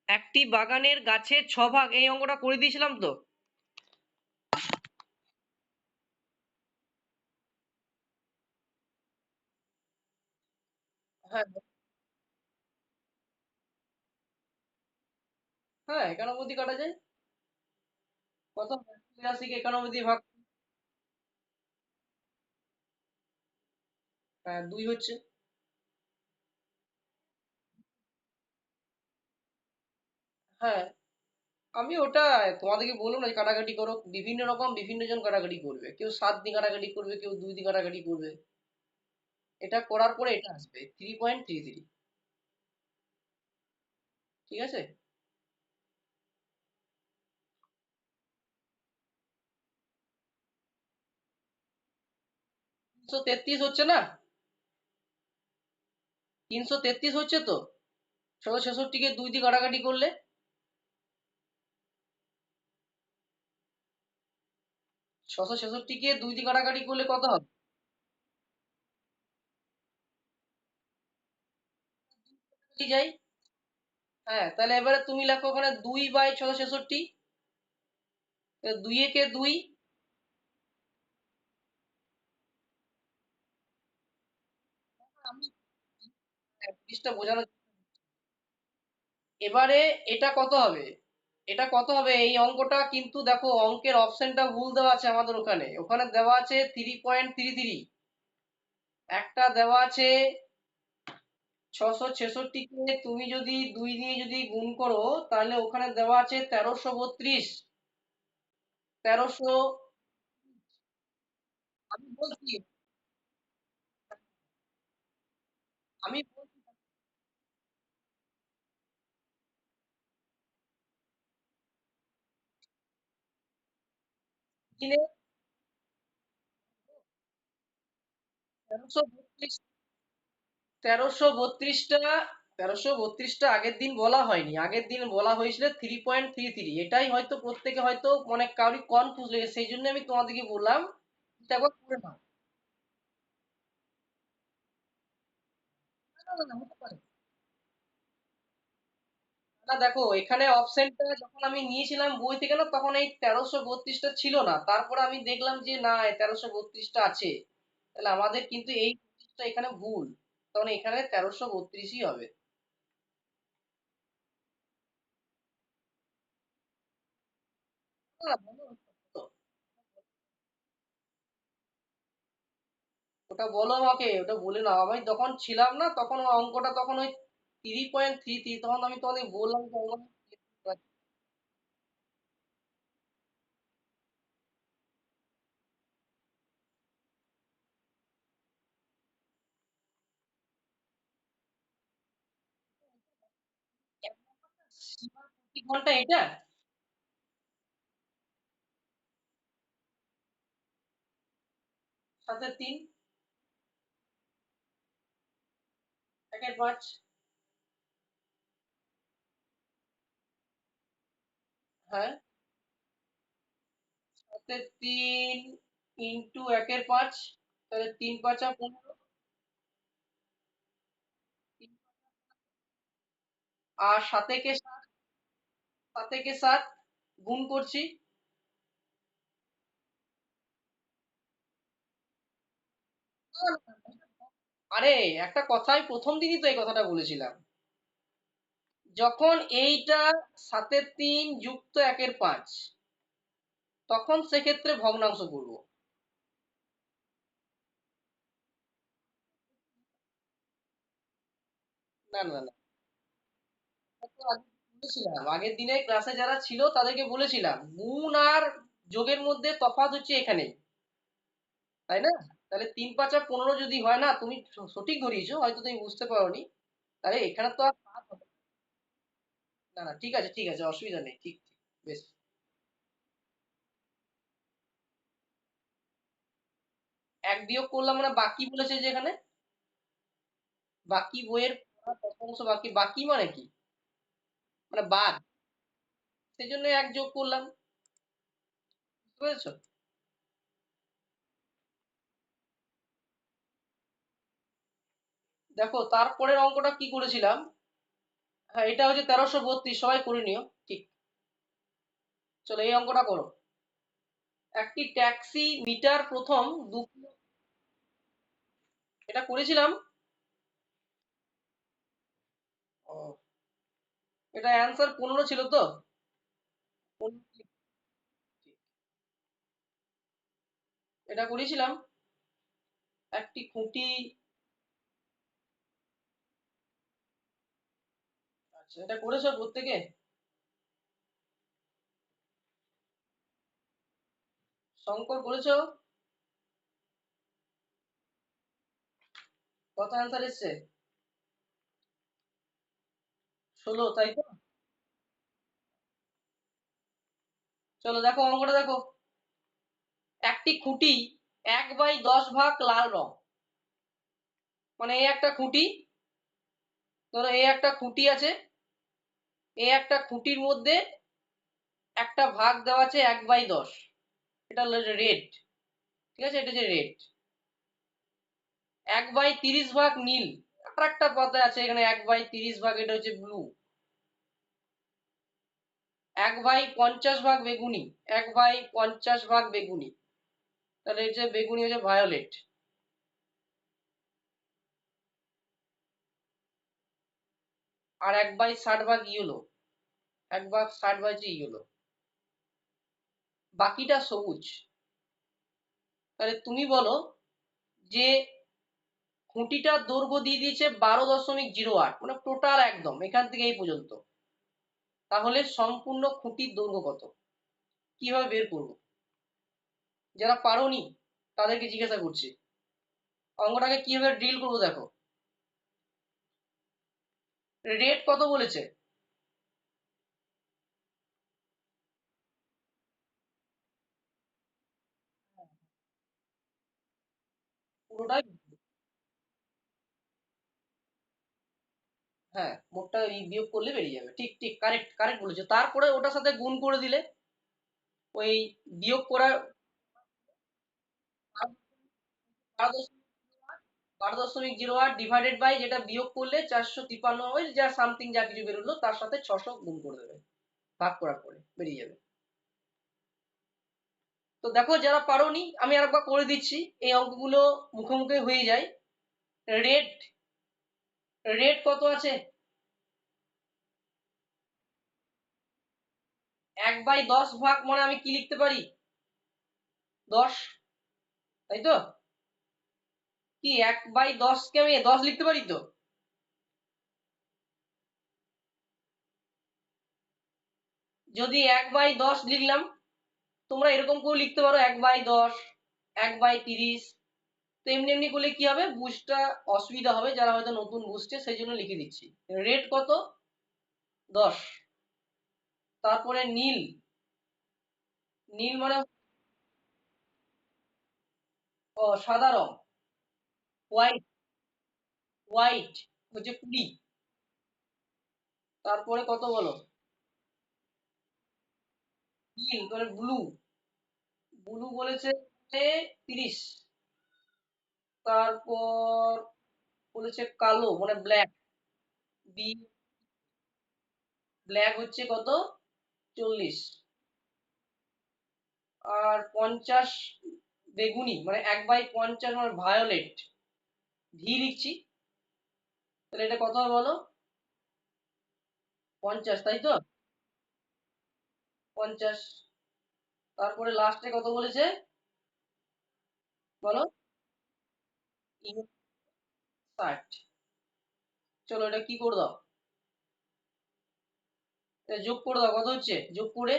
একটি বাগানের গাছের 6 ভাগ, এই অঙ্কটা করে দিয়েছিলাম তো। হ্যাঁ হ্যাঁ, 51 দিয়ে কাটা যায়। কত হয়? 83 কে 51 দিয়ে ভাগ। হ্যাঁ, 2 হচ্ছে। হ্যাঁ, আমি ওটা তোমাদেরকে বলবো না যে কাটাকাটি করো, বিভিন্ন রকম বিভিন্ন জন কাটাকাটি করবে, কেউ 7 দিয়ে কাটাকাটি করবে, কেউ 2 দিয়ে কাটাকাটি করবে। এটা করার পরে এটা আসবে 3.33। ঠিক আছে। 333 হচ্ছে না? 333 হচ্ছে তো। 666 কে 2 দিয়ে কাটাকাটি করলে 666 কে 2 দিয়ে কাটাকাটি করলে কত হবে? কি যাই। হ্যাঁ, তাহলে এবারে তুমি লেখো ওখানে 2/666। 2 একে 2। আমি জিনিসটা বোঝানো। এবারে এটা কত হবে? এটা কত হবে এই অঙ্কটা, কিন্তু দেখো অঙ্কের অপশনটা ভুল দেওয়া আছে আমাদের ওখানে। ওখানে দেওয়া আছে 3.33। একটা দেওয়া আছে 666 কে তুমি যদি 2 দিয়ে যদি গুণ করো, তাহলে ওখানে দেওয়া আছে 1332। 1300। আমি বলছি আমি বলছি দিনে 1332। 1332টা 1332টা আগের দিন বলা হয়নি, আগের দিন বলা হয়েছিল 3.33। এটাই হয়তো প্রত্যেকে হয়তো মানে কারোর কনফিউজ লেগেছে, সেই জন্য আমি তোমাদেরকে বললাম এটা একবার করে নাও। না, না, না, হতে পারে। না দেখো, এখানে অপশনটা যখন আমি নিয়েছিলাম বই থেকে না, তখন এই 1332টা ছিল না, তারপরে আমি দেখলাম যে না, 1332টা আছে। তাহলে আমাদের কিন্তু এই 25টা এখানে ভুল। তখন এখানে 1332ই হবে। না, বলো, তো। ওটা বলো আমাকে, ওটা বলে নাও। আমি তখন ছিলাম না, তখন ওই অঙ্কটা তখন ওই 3.33, তখন আমি তোমাদের বললাম যে সীমা প্রতি ঘন্টা এটা। সাথে 3, 1/5। হ্যাঁ, সাথে 3 ইন্টু 1/5। তাহলে 3 × 5 = 15। আর সাথে কে 7 গুণ করছি। আরে, একটা কথা আমি প্রথম দিনই তো এই কথাটা বলেছিলাম। যখন এইটা 7/3 যুক্ত 1/5, তখন সেক্ষেত্রে ভগ্নাংশ করব। না, না, না, এটা তো আগে বলেছিলাম, আগের দিনে ক্লাসে যারা ছিল তাদেরকে বলেছিলাম গুণ আর যোগের মধ্যে তফাৎ হচ্ছে এখানে। তাই না? তাহলে 3 × 5 = 15 যদি হয় না, তুমি সঠিক ধরিয়েছো, হয়তো তুমি বুঝতে পারোনি। তাহলে এখানে তো আর 5 হবে না। না, না, ঠিক আছে, ঠিক আছে, অসুবিধা নেই, ঠিক ঠিক। বেশ। এক বিয়োগ করলাম মানে বাকি বলেছে যে এখানে, বাকি বইয়ের পড়া কত অংশ বাকি, বাকি মানে কি? মানে বাদ। সেই জন্য এক যোগ করলাম। বুঝতে পেরেছো? দেখো তারপরের অঙ্কটা কি করেছিলাম। হ্যাঁ, এটা হচ্ছে 1332, সবাই করে নিও। ঠিক। চলো এই অঙ্কটা করো। একটি ট্যাক্সি মিটার প্রথম এটা করেছিলাম। ও, এটা অ্যান্সার 15 ছিল তো? 15, এটা করেছিলাম। একটি খুঁটি। আচ্ছা, এটা করেছো প্রত্যেকে? শঙ্কর করেছো? কত অ্যান্সার এসছে? 16, তাই তো? চলো দেখো অঙ্কটা দেখো। একটি খুঁটি 1/10 ভাগ লাল রং। মানে এই একটা খুঁটি, ধরো এই একটা খুঁটি আছে, এই একটা খুঁটির মধ্যে একটা ভাগ দেওয়া আছে 1/10। এটা হলো রেড। ঠিক আছে, এটা হচ্ছে রেড। 1/30 ভাগ নীল। আর একটা পাতা আছে এখানে 1/30 ভাগ, এটা হচ্ছে ব্লু। 1/50 ভাগ বেগুনি। 1/50 ভাগ বেগুনি, তাহলে এই যে বেগুনি হচ্ছে ভায়োলেট। আর 1/60 ভাগ ইয়েলো। 1/60 ভাগ যে ইয়েলো, বাকিটা সবুজ। তাহলে তুমি বলো যে খুঁটিটার দৈর্ঘ্য দিয়ে দিয়েছে 12.08, মানে টোটাল একদম এখান থেকে এই পর্যন্ত। তাহলে সম্পূর্ণ খুঁটির দৈর্ঘ্য কত? কিভাবে বের করবো? যারা পারোনি তাদেরকে জিজ্ঞাসা করছি। অঙ্কটাকে কিভাবে ড্রিল করবো দেখো। রেট কত বলেছে? পুরোটাই। হ্যাঁ, মোটটা বিয়োগ করলে বেরিয়ে যাবে। ঠিক ঠিক, কারেক্ট কারেক্ট বলেছো। তারপরে ওটার সাথে গুণ করে দিলে ওই বিয়োগ করার 12.08 ডিভাইডেড বাই যেটা বিয়োগ করলে 453, ওই যা সামথিং যা কিছু বেরোলো তার সাথে 600 গুণ করে দেবে, ভাগ করার পরে বেরিয়ে যাবে। তো দেখো যারা পারোনি আমি আরেকবার করে দিচ্ছি, এই অঙ্কগুলো মুখে মুখে হয়ে যায়। রেট, রেট কত আছে? 1/10 ভাগ মানে আমি কি লিখতে পারি? 10, তাই তো? কি 1/10 কে আমি 10 লিখতে পারি তো? যদি 1/10 লিখলাম, তোমরা এরকম করে লিখতে পারো 1/10, 1/30। তো এমনি এমনি করলে কি হবে, বুঝটা অসুবিধা হবে যারা হয়তো নতুন বুঝছে, সেই জন্য লিখে দিচ্ছি। রেট কত? 10। তারপরে নীল। নীল মানে ও সাদা রং। হোয়াইট। হোয়াইট হচ্ছে 20। তারপরে কত বলো? নীল মানে ব্লু। ব্লু বলেছে যে 30। তারপর বলেছে কালো মানে ব্ল্যাক। বি, ব্ল্যাক হচ্ছে কত? 40। আর 50 বেগুনি, মানে 1/50 মানে ভায়োলেট। ভি লিখছি। তাহলে এটা কত হবে বলো? 50, তাই তো? 50। তারপরে লাস্টে কত বলেছে বলো? 60। চলো এটা কি করে দাও, এটা যোগ করে দাও। কত হচ্ছে যোগ করে?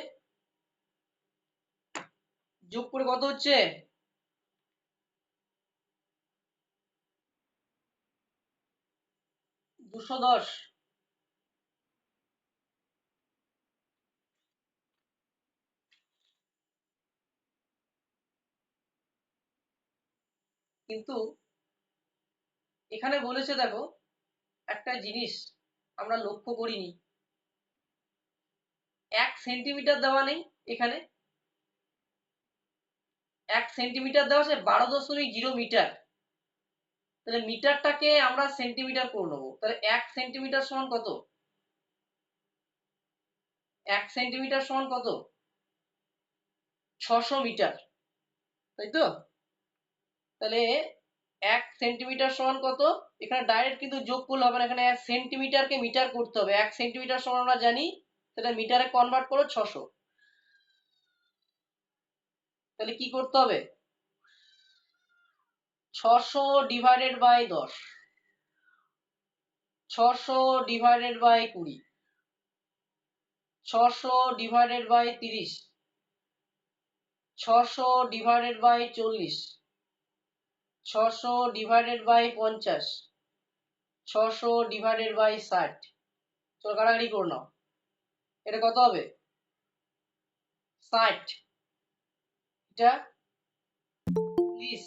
যোগ করে কত হচ্ছে? 210। কিন্তু এখানে বলেছে দেখো একটা জিনিস আমরা লক্ষ্য করিনি। 1 সেন্টিমিটার দেওয়া নেই এখানে। 1 সেন্টিমিটার দেওয়া আছে 12.0 মিটার। তাহলে মিটারটাকে আমরা সেন্টিমিটার করে নেবো। তাহলে 1 সেন্টিমিটার সমান কত? 1 সেন্টিমিটার সমান কত? 600 মিটার, তাই তো? তাহলে 1 সেন্টিমিটার সমান কত? এখানে ডাইরেক্ট কিন্তু যোগ করলে হবে না, এখানে সেন্টিমিটারকে মিটার করতে হবে। 1 সেন্টিমিটার সমান আমরা জানি, সেটা মিটারে কনভার্ট করো 600। তাহলে কি করতে হবে? 600 divided by 10, 600 divided by 20, 600 divided by 30, 600 divided by 40, 600 divided by 50, 600 divided by 60। চলো কাটাকাটি করে নাও। এটা কত হবে? 60। এটা 30।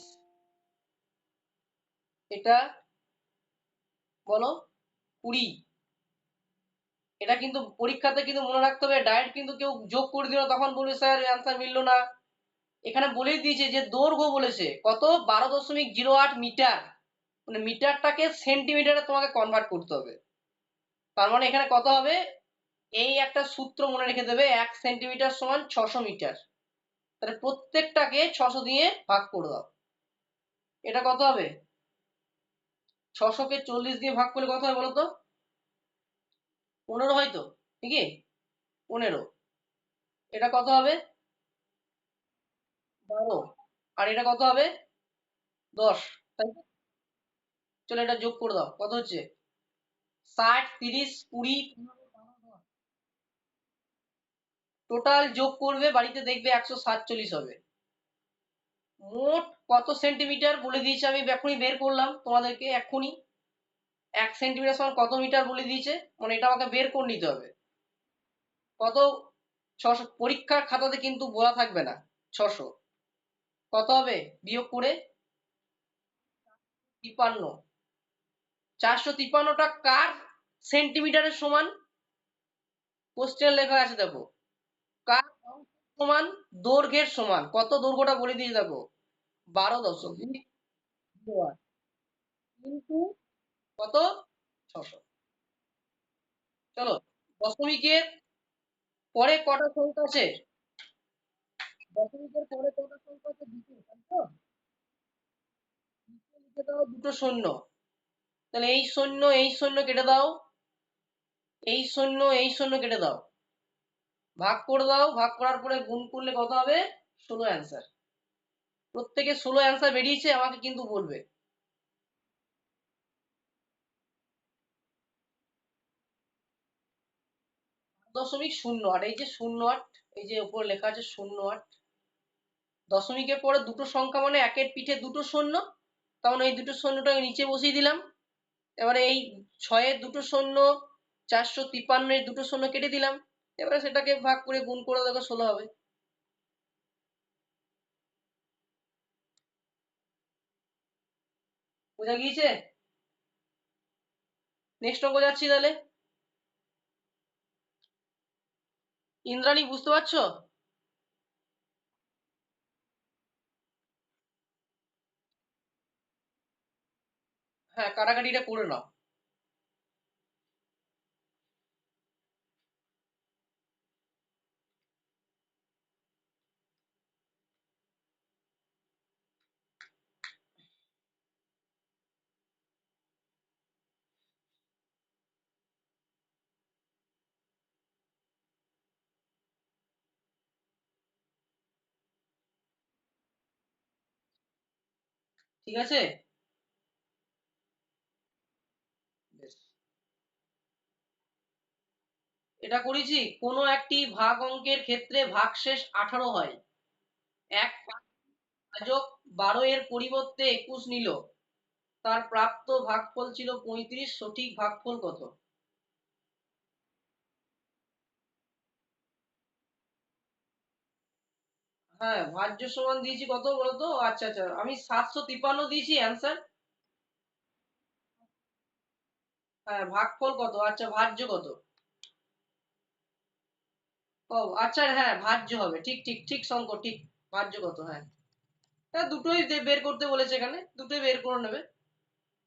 এটা বলো 20। এটা কিন্তু পরীক্ষাতে কিন্তু মনে রাখতে হবে, ডাইরেক্ট কিন্তু কেউ যোগ করে দিল তখন বলবে স্যার অ্যান্সার মিললো না। এখানে বলেই দিয়েছে যে দৈর্ঘ্য বলেছে কত, 12.08 মিটার, মানে মিটারটাকে সেন্টিমিটারে তোমাকে কনভার্ট করতে হবে। তার মানে এখানে কত হবে? এই একটা সূত্র মনে রেখে দেবে, 1 সেন্টিমিটার সমান 600 মিটার। তাহলে প্রত্যেকটাকে 600 দিয়ে ভাগ করে দাও। এটা কত হবে? 600 কে 40 দিয়ে ভাগ করলে কত হয় বলো তো? 15 হয়তো, ঠিকই 15। এটা কত হবে? 12। আর এটা কত হবে? 10। তাই তো? চলো এটা যোগ করে দাও, কত হচ্ছে? 60, 30, 20, 15, টোটাল যোগ করবে বাড়িতে, দেখবে 147 হবে। মোট কত সেন্টিমিটার বলে দিয়েছে, আমি এখনই বের করলাম তোমাদেরকে এখনই। 1 সেন্টিমিটার সমান কত মিটার বলে দিয়েছে, মানে এটা আমাকে বের করে নিতে হবে। কত? 600। পরীক্ষার খাতাতে কিন্তু বলা থাকবে না 600। কত হবে বিয়োগ করে? 53। 453টা কার সেন্টিমিটারের সমান? কোশ্চেন লেখা আছে দেখো, কার সমান? দৈর্ঘ্যের সমান। কত দৈর্ঘ্যটা বলে দিয়েছে দেখো, 12.08 কিন্তু কত? 600। চলো, দশমিকের পরে কটা সংখ্যা আছে? দশমিকের পরে কটা সংখ্যা আছে? দুটো, তাই তো? নিচে লিখে দাও দুটো শূন্য। তাহলে এই শূন্য এই শূন্য কেটে দাও, এই শূন্য এই শূন্য কেটে দাও, ভাগ করে দাও। ভাগ করার পরে গুণ করলে কত হবে? 16 অ্যান্সার। প্রত্যেকে 16 অ্যান্সার বেরিয়েছে আমাকে কিন্তু বলবে। 0.08, এই যে 08, এই যে উপরে লেখা আছে 08। দশমিকের পরে দুটো সংখ্যা মানে একের পিঠে দুটো শূন্য, তখন এই দুটো শূন্যটা নিচে বসিয়ে দিলাম। এবারে এই 6-এর দুটো শূন্য, 453-এর দুটো শূন্য কেটে দিলাম। এবারে সেটাকে ভাগ করে গুণ করে দেখো 16 হবে। বোঝা গিয়েছে? নেক্সট অঙ্ক যাচ্ছি তাহলে। ইন্দ্রাণী বুঝতে পারছো? হ্যাঁ, কাটাকাটিটা করে নাও। ঠিক আছে, বেশ। এটা করেছি, কোনো একটি ভাগ অঙ্কের ক্ষেত্রে ভাগশেষ 18 হয়। এক ভাজক 12 এর পরিবর্তে 21 নিল, তার প্রাপ্ত ভাগফল ছিল 35, সঠিক ভাগফল কত? হ্যাঁ, ভাজ্য সমান দিয়েছি কত বলতো? আচ্ছা আচ্ছা, আমি 753 দিয়েছি অ্যান্সার। হ্যাঁ, ভাগফল কত? আচ্ছা, ভাজ্য কত? ও আচ্ছা, হ্যাঁ ভাজ্য হবে, ঠিক ঠিক ঠিক শঙ্কর, ঠিক। ভাজ্য কত? হ্যাঁ, হ্যাঁ দুটোই বের করতে বলেছে, এখানে দুটোই বের করে নেবে,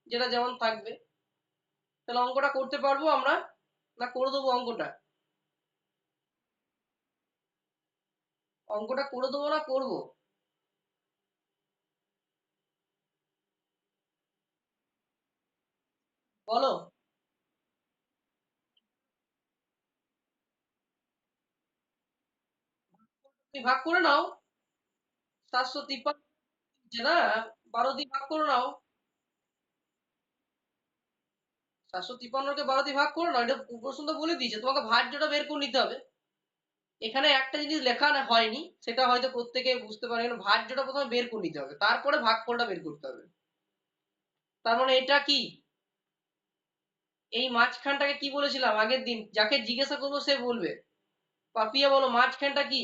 যেটা যেমন থাকবে। তাহলে অঙ্কটা করতে পারবো আমরা, না করে দেবো অঙ্কটা? অঙ্কটা করে দেবো না করবো? বলো। তুমি ভাগ করে নাও। 753 না, 12 দিয়ে ভাগ করে নাও। 753-কে 12 দিয়ে ভাগ করে নাও, এটা প্রশ্ন তো বলে দিয়েছে, তোমাকে ভাজ্যটা বের করে নিতে হবে। এখানে একটা জিনিস লেখা হয়নি, সেটা হয়তো প্রত্যেকে বুঝতে পারে, ভাজ্যটা প্রথমে বের করে নিতে হবে, তারপরে ভাগফলটা বের করতে হবে। তার মানে এটা কি, এই মাঝখানটাকে কি বলেছিলাম আগের দিন, যাকে জিজ্ঞাসা করবো সে বলবে। পাপিয়া বলো, মাঝখানটা কি?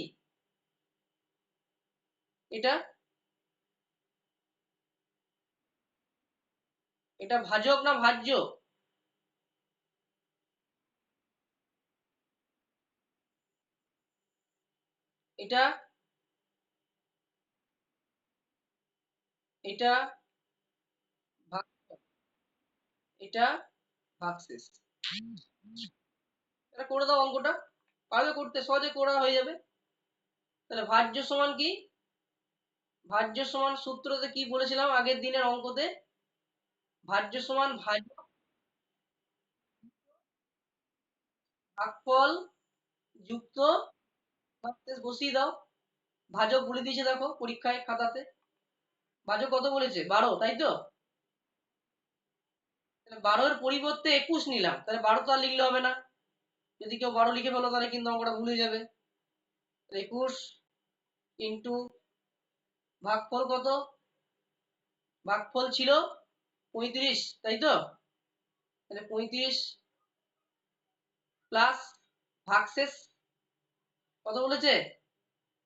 এটা এটা ভাজক না ভাজ্য? এটা এটা ভাগ, এটা ভাগশেষ। এটা করে দাও অঙ্কটা, পারবে করতে, সহজে করা হয়ে যাবে। তাহলে ভাজ্য সমান কি, ভাজ্য সমান সূত্রতে কি বলেছিলাম আগের দিনের অঙ্কতে, ভাজ্য সমান ভাজক ভাগফল যুক্ত ভাগশেষ, বসিয়ে দাও। ভাজক বলে দিয়েছে দেখো পরীক্ষায় খাতাতে, ভাজক কত বলেছে, 12, তাই তো? 12 এর পরিবর্তে 21 নিলাম, তাহলে 12 তো আর লিখলে হবে না, যদি কেউ 12 লিখে ফেলো তাহলে কিন্তু অঙ্কটা ভুলে যাবে। 21 ইন্টু ভাগফল কত, ভাগফল ছিল 35, তাই তো? তাহলে 35 প্লাস ভাগশেষ কত বলেছে,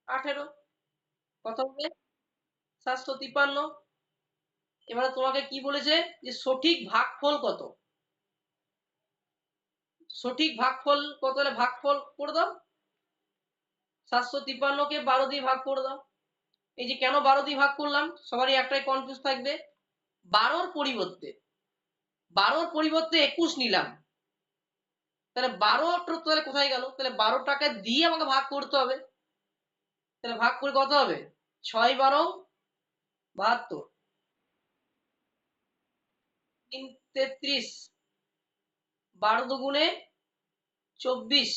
18, কত বলে, 753। এবারে তোমাকে কি বলেছে, যে সঠিক ভাগফল কত, সঠিক ভাগফল কত, হলে ভাগফল করে দাও, 753-কে 12 দিয়ে ভাগ করে দাও। এই যে কেন 12 দিয়ে ভাগ করলাম, সবারই একটাই কনফিউজ থাকবে, 12-র পরিবর্তে 21 নিলাম, তাহলে 12টা তাহলে কোথায় গেল, তাহলে 12টাকে দিয়ে আমাকে ভাগ করতে হবে, তাহলে ভাগ করে কত হবে, 6-12-72, 3-33, 12 × 24,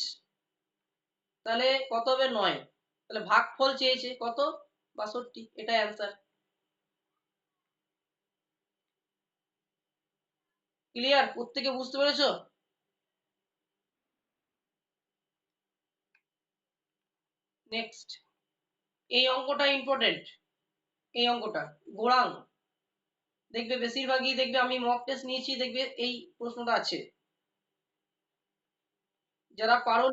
তাহলে কত হবে, 9। তাহলে ভাগফল চেয়েছে কত, 62, এটাই অ্যান্সার। ক্লিয়ার, প্রত্যেকে বুঝতে পেরেছো? নেক্সট, এই অঙ্কটা ইম্পর্টেন্ট, এই অঙ্কটা গোড়াং, দেখবে বেশিরভাগই দেখবে, আমি মক টেস্ট নিয়েছি, দেখবে এই প্রশ্নটা আছে। যারা পারো,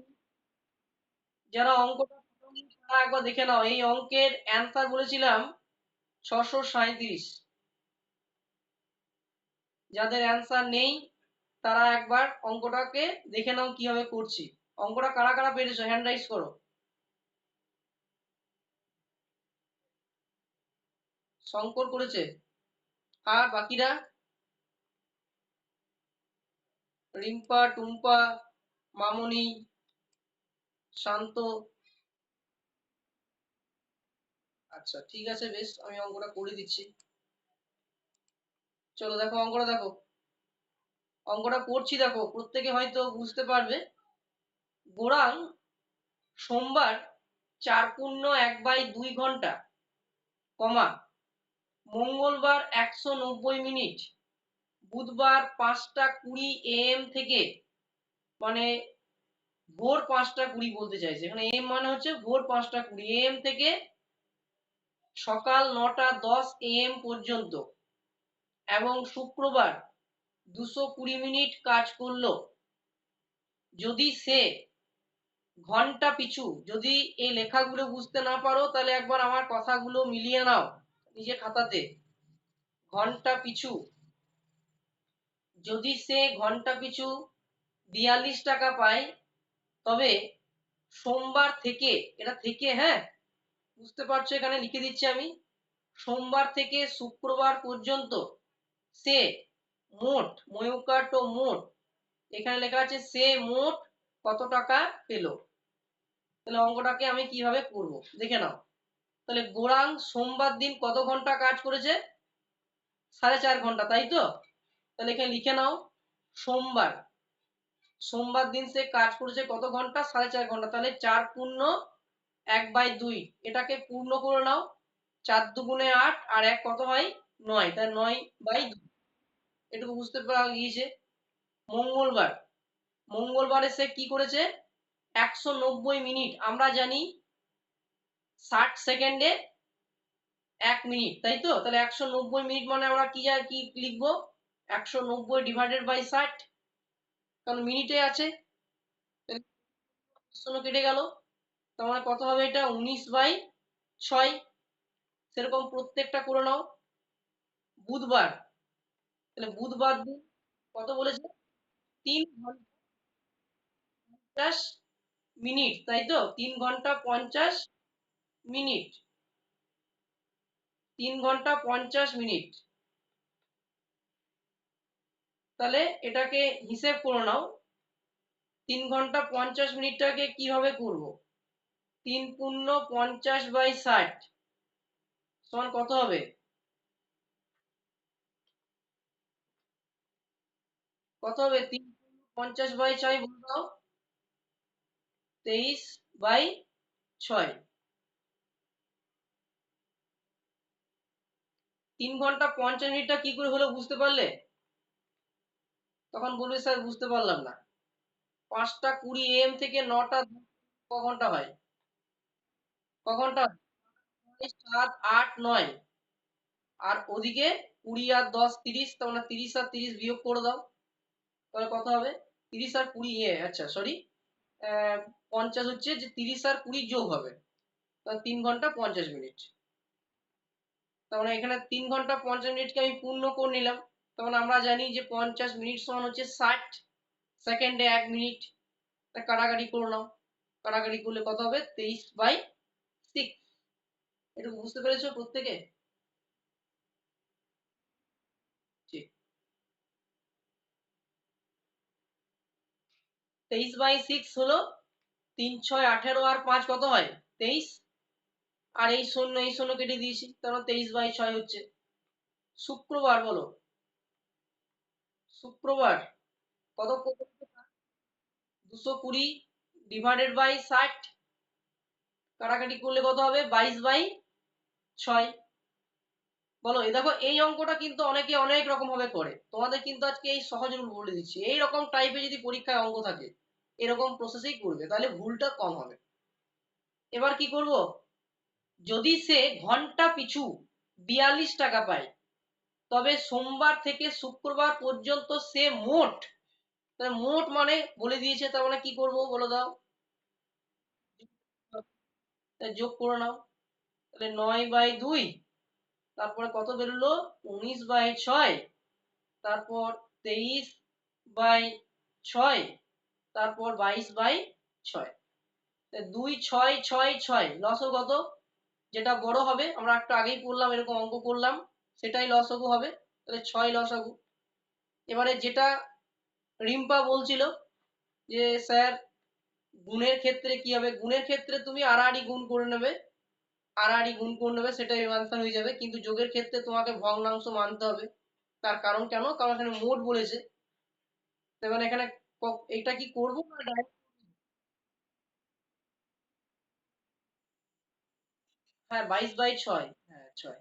যারা অঙ্কটা পারোনি তারা একবার দেখে নাও, এই অঙ্কের অ্যান্সার বলেছিলাম 637। যাদের অ্যান্সার নেই তারা একবার অঙ্কটাকে দেখে নাও কিভাবে করছি। অঙ্কটা কারা কারা পেরেছো হ্যান্ড রাইজ করো। শঙ্কর করেছে, আর বাকিরা, রিম্পা, টুম্পা, মামনি, শান্ত। আচ্ছা ঠিক আছে, বেশ, আমি অঙ্কটা করে দিচ্ছি। চলো দেখো অঙ্কটা দেখো, অঙ্কটা করছি দেখো, প্রত্যেকে হয়তো বুঝতে পারবে। গোরাং সোমবার 4 × 1/2 ঘন্টা, কমা মঙ্গলবার 190 মিনিট, বুধবার 5টা 20 AM থেকে, মানে ভোর 5টা 20 বলতে চাইছে এখানে, এম মানে হচ্ছে ভোর 5টা 20 AM থেকে সকাল 9টা 10 AM পর্যন্ত, এবং শুক্রবার 220 মিনিট কাজ করলো। যদি সে ঘন্টা পিছু, যদি এই লেখাগুলো বুঝতে না পারো তাহলে একবার আমার কথাগুলো মিলিয়ে নাও নিজের খাতাতে। ঘন্টা পিছু, যদি সে ঘন্টা পিছু 42 টাকা পায়, তবে সোমবার থেকে, এটা থেকে, হ্যাঁ বুঝতে পারছো, এখানে লিখে দিচ্ছি আমি, সোমবার থেকে শুক্রবার পর্যন্ত সে মোট, ময়ূকাটো মোট, এখানে লেখা আছে সে মোট কত টাকা পেল। তাহলে অঙ্কটাকে আমি কিভাবে করব দেখে নাও। তাহলে গোরাং সোমবার দিন কত ঘন্টা কাজ করেছে? 4.5 ঘন্টা, তাই তো? তাহলে এখানে লিখে নাও, সোমবার সোমবার দিন সে কাজ করেছে কত ঘন্টা? 4.5 ঘন্টা। তাহলে 4 পূর্ণ 1/2, এটাকে পূর্ণ করে নাও। 4 দুগুণে 8 আর 1 কত হয়? 9। তাই 9/2। এটুকু বুঝতে পারা গিয়েছে। মঙ্গলবার মঙ্গলবারে সে কি করেছে? 190 মিনিট। আমরা জানি 60 সেকেন্ডে 1 মিনিট, তাই তো? তাহলে 190 মিনিট মানে আমরা কি লিখবো? 190 ÷ 60, কারণ মিনিটে আছে। কেটে গেল। তার মানে কত হবে এটা? 19/6। সেরকম প্রত্যেকটা করে নাও। বুধবার, তাহলে বুধবার দিন কত বলেছে? 3 ঘন্টা 50 মিনিট, তাই তো? 3 ঘন্টা 50 মিনিট। 3 ঘন্টা 50 মিনিট। তাহলে এটাকে হিসেব করে নাও। 3 ঘন্টা 50 মিনিটটাকে কিভাবে করব? 3 পূর্ণ 50/60 সমান কত হবে? কত হবে? 3 পূর্ণ 50/6 বলে দাও। 23/6। 3 ঘন্টা 50 মিনিটটা কি করে হলো বুঝতে পারলে? তখন বলবে স্যার বুঝতে পারলাম না। 5টা 20 AM থেকে 9টা ক ঘন্টা হয়? ক ঘন্টা? 7 8 9। আর ওদিকে 20 আর 10 30, তার মানে 30 আর 30 বিয়োগ করে দাও। তাহলে কত হবে? 30 আর 20, আচ্ছা সরি, 50 হচ্ছে যে 30 আর 20 যোগ হবে। তাহলে 3 ঘন্টা 50 মিনিট। তার মানে এখানে 3 ঘন্টা 50 মিনিটকে আমি পূর্ণ করে নিলাম। তার মানে আমরা জানি যে 50 মিনিট সমান হচ্ছে 60 সেকেন্ডে 1 মিনিট। তা কাটাকাটি করে নাও। কাটাকাটি করলে কত হবে? 23/6। এটুকু বুঝতে পেরেছো প্রত্যেকে? ঠিক। 23/6 হলো 3 6 18 আর 5 কত হয়? 23। আর এই শূন্য কেটে দিয়েছি, তার মানে 23/6 হচ্ছে। শুক্রবার বলো, শুক্রবার কত? 220 ÷ 60, কাটাকাটি করলে কত হবে? 22/6। বলো, এই দেখো এই অঙ্কটা কিন্তু অনেকে অনেক রকম ভাবে করে। তোমাদের কিন্তু আজকে এই সহজ রূল বলে দিচ্ছি। এই রকম টাইপে যদি পরীক্ষায় অঙ্ক থাকে, এরকম প্রসেসেই করবে, তাহলে ভুলটা কম হবে। এবার কি করব? যদি সে ঘন্টা পিছু 42 টাকা পায়, তবে সোমবার থেকে শুক্রবার পর্যন্ত সে মোট, তাহলে মোট মানে বলে দিয়েছে, তার মানে কি করব বলে দাও। যোগ করে নাও। তাহলে 9/2, তারপরে কত বেরোলো? 19/6, তারপর 23/6, তারপর 22/6। 2 6 6 6 লসও কত? যেটা বড় হবে, আমরা একটু আগেই করলাম, এরকম অঙ্ক করলাম, সেটাই লসগু হবে। তাহলে 6 লসগু। এবারে যেটা রিম্পা বলছিল যে স্যার গুণের ক্ষেত্রে কি হবে? গুণের ক্ষেত্রে তুমি আড়াআড়ি গুণ করে নেবে, আড়াআড়ি গুণ করে নেবে, সেটাই আনসার হয়ে যাবে। কিন্তু যোগের ক্ষেত্রে তোমাকে ভগ্নাংশ মানতে হবে। তার কারণ কেন? কারণ এখানে মোট বলেছে। এবার এখানে এটা কি করবো না direct? হ্যাঁ, 22/6, হ্যাঁ 6।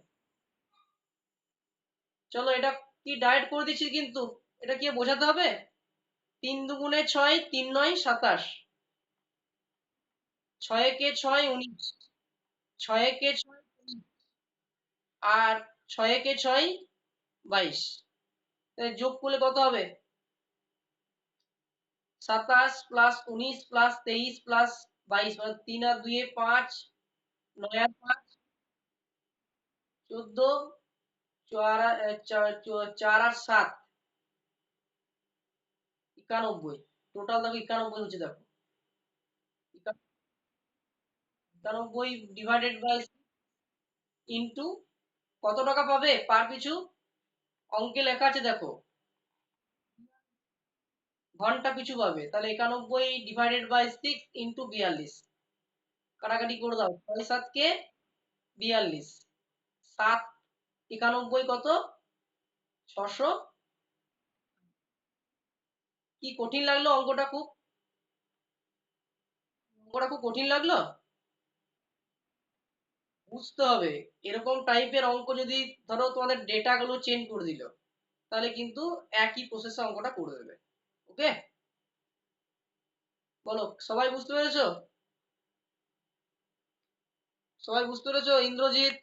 চলো এটা কি ডায়েট করে দিচ্ছি, কিন্তু এটা কি বোঝাতে হবে? 3 দুগুণে 6, 3 9 27, 6 একে 6 19, 6 একে 6 19, আর 6 একে 6 22। যোগ করলে কত হবে? 27 + 19 + 23 + 22, মানে 3 আর 2 5, 9 আর 5 14, 4 আর 7 91। টোটাল দেখো 91 হচ্ছে, দেখো 91 ইন্টু কত টাকা পাবে পার পিছু? অঙ্কে লেখা আছে দেখো, ঘন্টা পিছু পাবে। তাহলে 91 ÷ 6 ইন্টু 42। কাটাকাটি করে দাও, 6 7 কে 42, 7 91 কত? 600। কি কঠিন লাগলো অঙ্কটা? খুব কঠিন লাগলো। বুঝতে হবে, এরকম টাইপের অঙ্ক যদি ধরো তোমাদের ডেটা গুলো চেঞ্জ করে দিল, তাহলে কিন্তু একই প্রসেসে অঙ্কটা করে দেবে। ওকে, বলো সবাই বুঝতে পেরেছো? সবাই বুঝতে পেরেছো? ইন্দ্রজিৎ,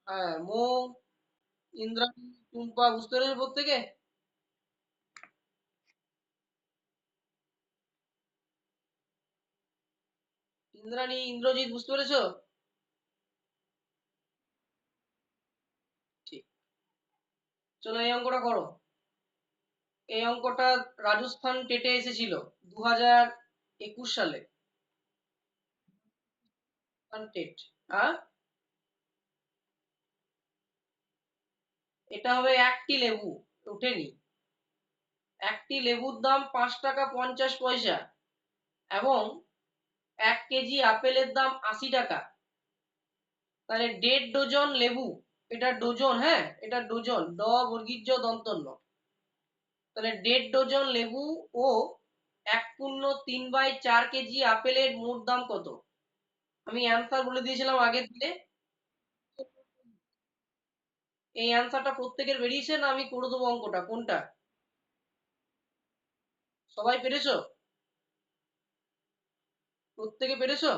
হ্যাঁ, ইন্দ্রাণী, টুম্পা, বুঝতে পেরেছো প্রত্যেকে? ইন্দ্রাণী, ইন্দ্রজিৎ, বুঝতে পেরেছো? ঠিক, চলো এই অঙ্কটা করো। এই অঙ্কটা রাজস্থান টেটে এসেছিল 2021 সালে। টেট, হ্যাঁ। এটা হবে একটি লেবু, ওঠেনি। একটি লেবুর দাম 5 টাকা 50 পয়সা এবং 1 কেজি আপেলের দাম 80 টাকা। তাহলে 1.5 ডজন লেবু, এটা ডজন, হ্যাঁ, এটা ডজন, বর্গীয় দন্তন্য। তাহলে 1.5 ডজন লেবু ও 1.3/4 কেজি আপেলের মোট দাম কত? আমি অ্যান্সার বলে দিয়েছিলাম আগের দিনে। এই অ্যান্সারটা প্রত্যেকের বেরিয়েছে না? আমি করে দেবো অঙ্কটা, কোনটা? সবাই পেরেছো? প্রত্যেকে পেরেছো?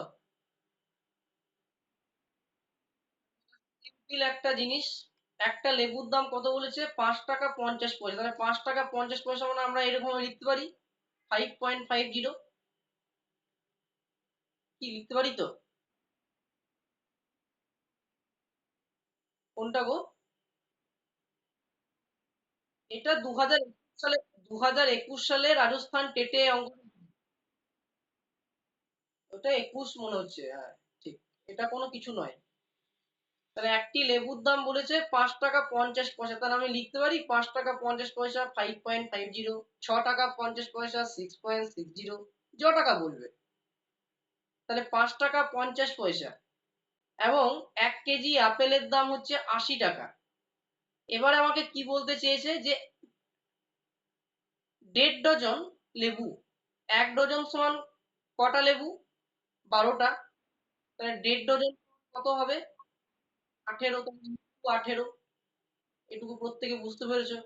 সিম্পল একটা জিনিস, একটা লেবুর দাম কত বলেছে? 5 টাকা 50 পয়সা। তাহলে 5 টাকা 50 পয়সা মানে আমরা এরকম লিখতে পারি 5.50। কি লিখতে পারি তো? কোনটা গো? এটা 2021 সালে, 2021 সালে রাজস্থান টেটে অঙ্ক। ওটা 21 মনে হচ্ছে, হ্যাঁ, ঠিক। এটা কোনো কিছু নয়। তাহলে একটি লেবুর দাম বলেছে 5 টাকা 50 পয়সা, তাহলে আমি লিখতে পারি 5 টাকা 50 পয়সা 5.50, 6 টাকা 50 পয়সা 6.60, য টাকা বলবে। তাহলে 5 টাকা 50 পয়সা এবং 1 কেজি আপেলের দাম হচ্ছে 80 টাকা। এবারে আমাকে কি বলতে চেয়েছে যে 1.5 ডজন লেবু, 1 ডজন সমান কটা লেবু? 12টা। তাহলে 1.5 ডজন কত হবে? 18। 18, এটুকু প্রত্যেকে বুঝতে পেরেছো?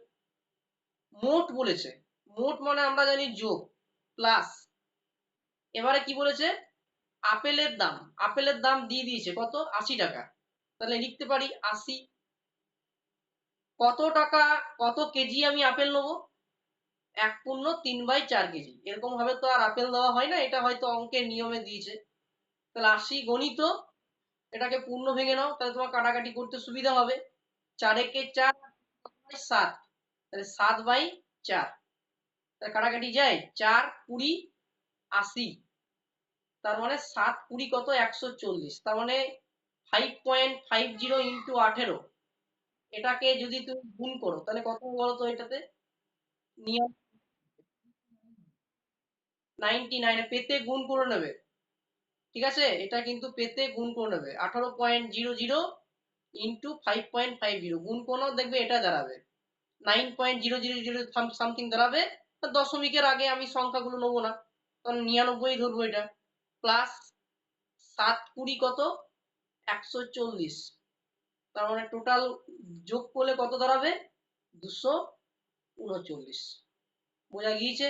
মোট বলেছে, মোট মানে আমরা জানি যোগ, প্লাস। এবারে কি বলেছে? আপেলের দাম দিয়ে দিয়েছে কত? 80 টাকা। তাহলে লিখতে পারি 80। কত টাকা, কত কেজি আমি আপেল নেবো? 1.3/4 কেজি। এরকম ভাবে তো আর আপেল দেওয়া হয় না, এটা হয়তো অঙ্কের নিয়মে দিয়েছে। তাহলে 80 গণিত, এটাকে পূর্ণ ভেঙে নাও, তাহলে তোমার কাটাকাটি করতে সুবিধা হবে। 4 একে 4, 7, তাহলে 7/4। তাহলে কাটাকাটি যায়, 4 20 80। তার মানে 7 20 কত? 140। তার মানে 5.50 × 18। এটাকে যদি তুমি গুণ করো তাহলে কত বলো তো এটাতে? নিয়ম 99, পেতে গুণ করে নেবে। ঠিক আছে, এটা কিন্তু পেতে গুণ করে নেবে। 18.00 × 5.50 গুণ করো, দেখবে এটা দাঁড়াবে 9.000 সামথিং দাঁড়াবে। দশমিকের আগে আমি সংখ্যাগুলো নেবো না, কারণ 99 ধরবো এটা। প্লাস 7 20 কত? 140। তার মানে টোটাল যোগ করলে কত দাঁড়াবে? 239। বোঝা গিয়েছে?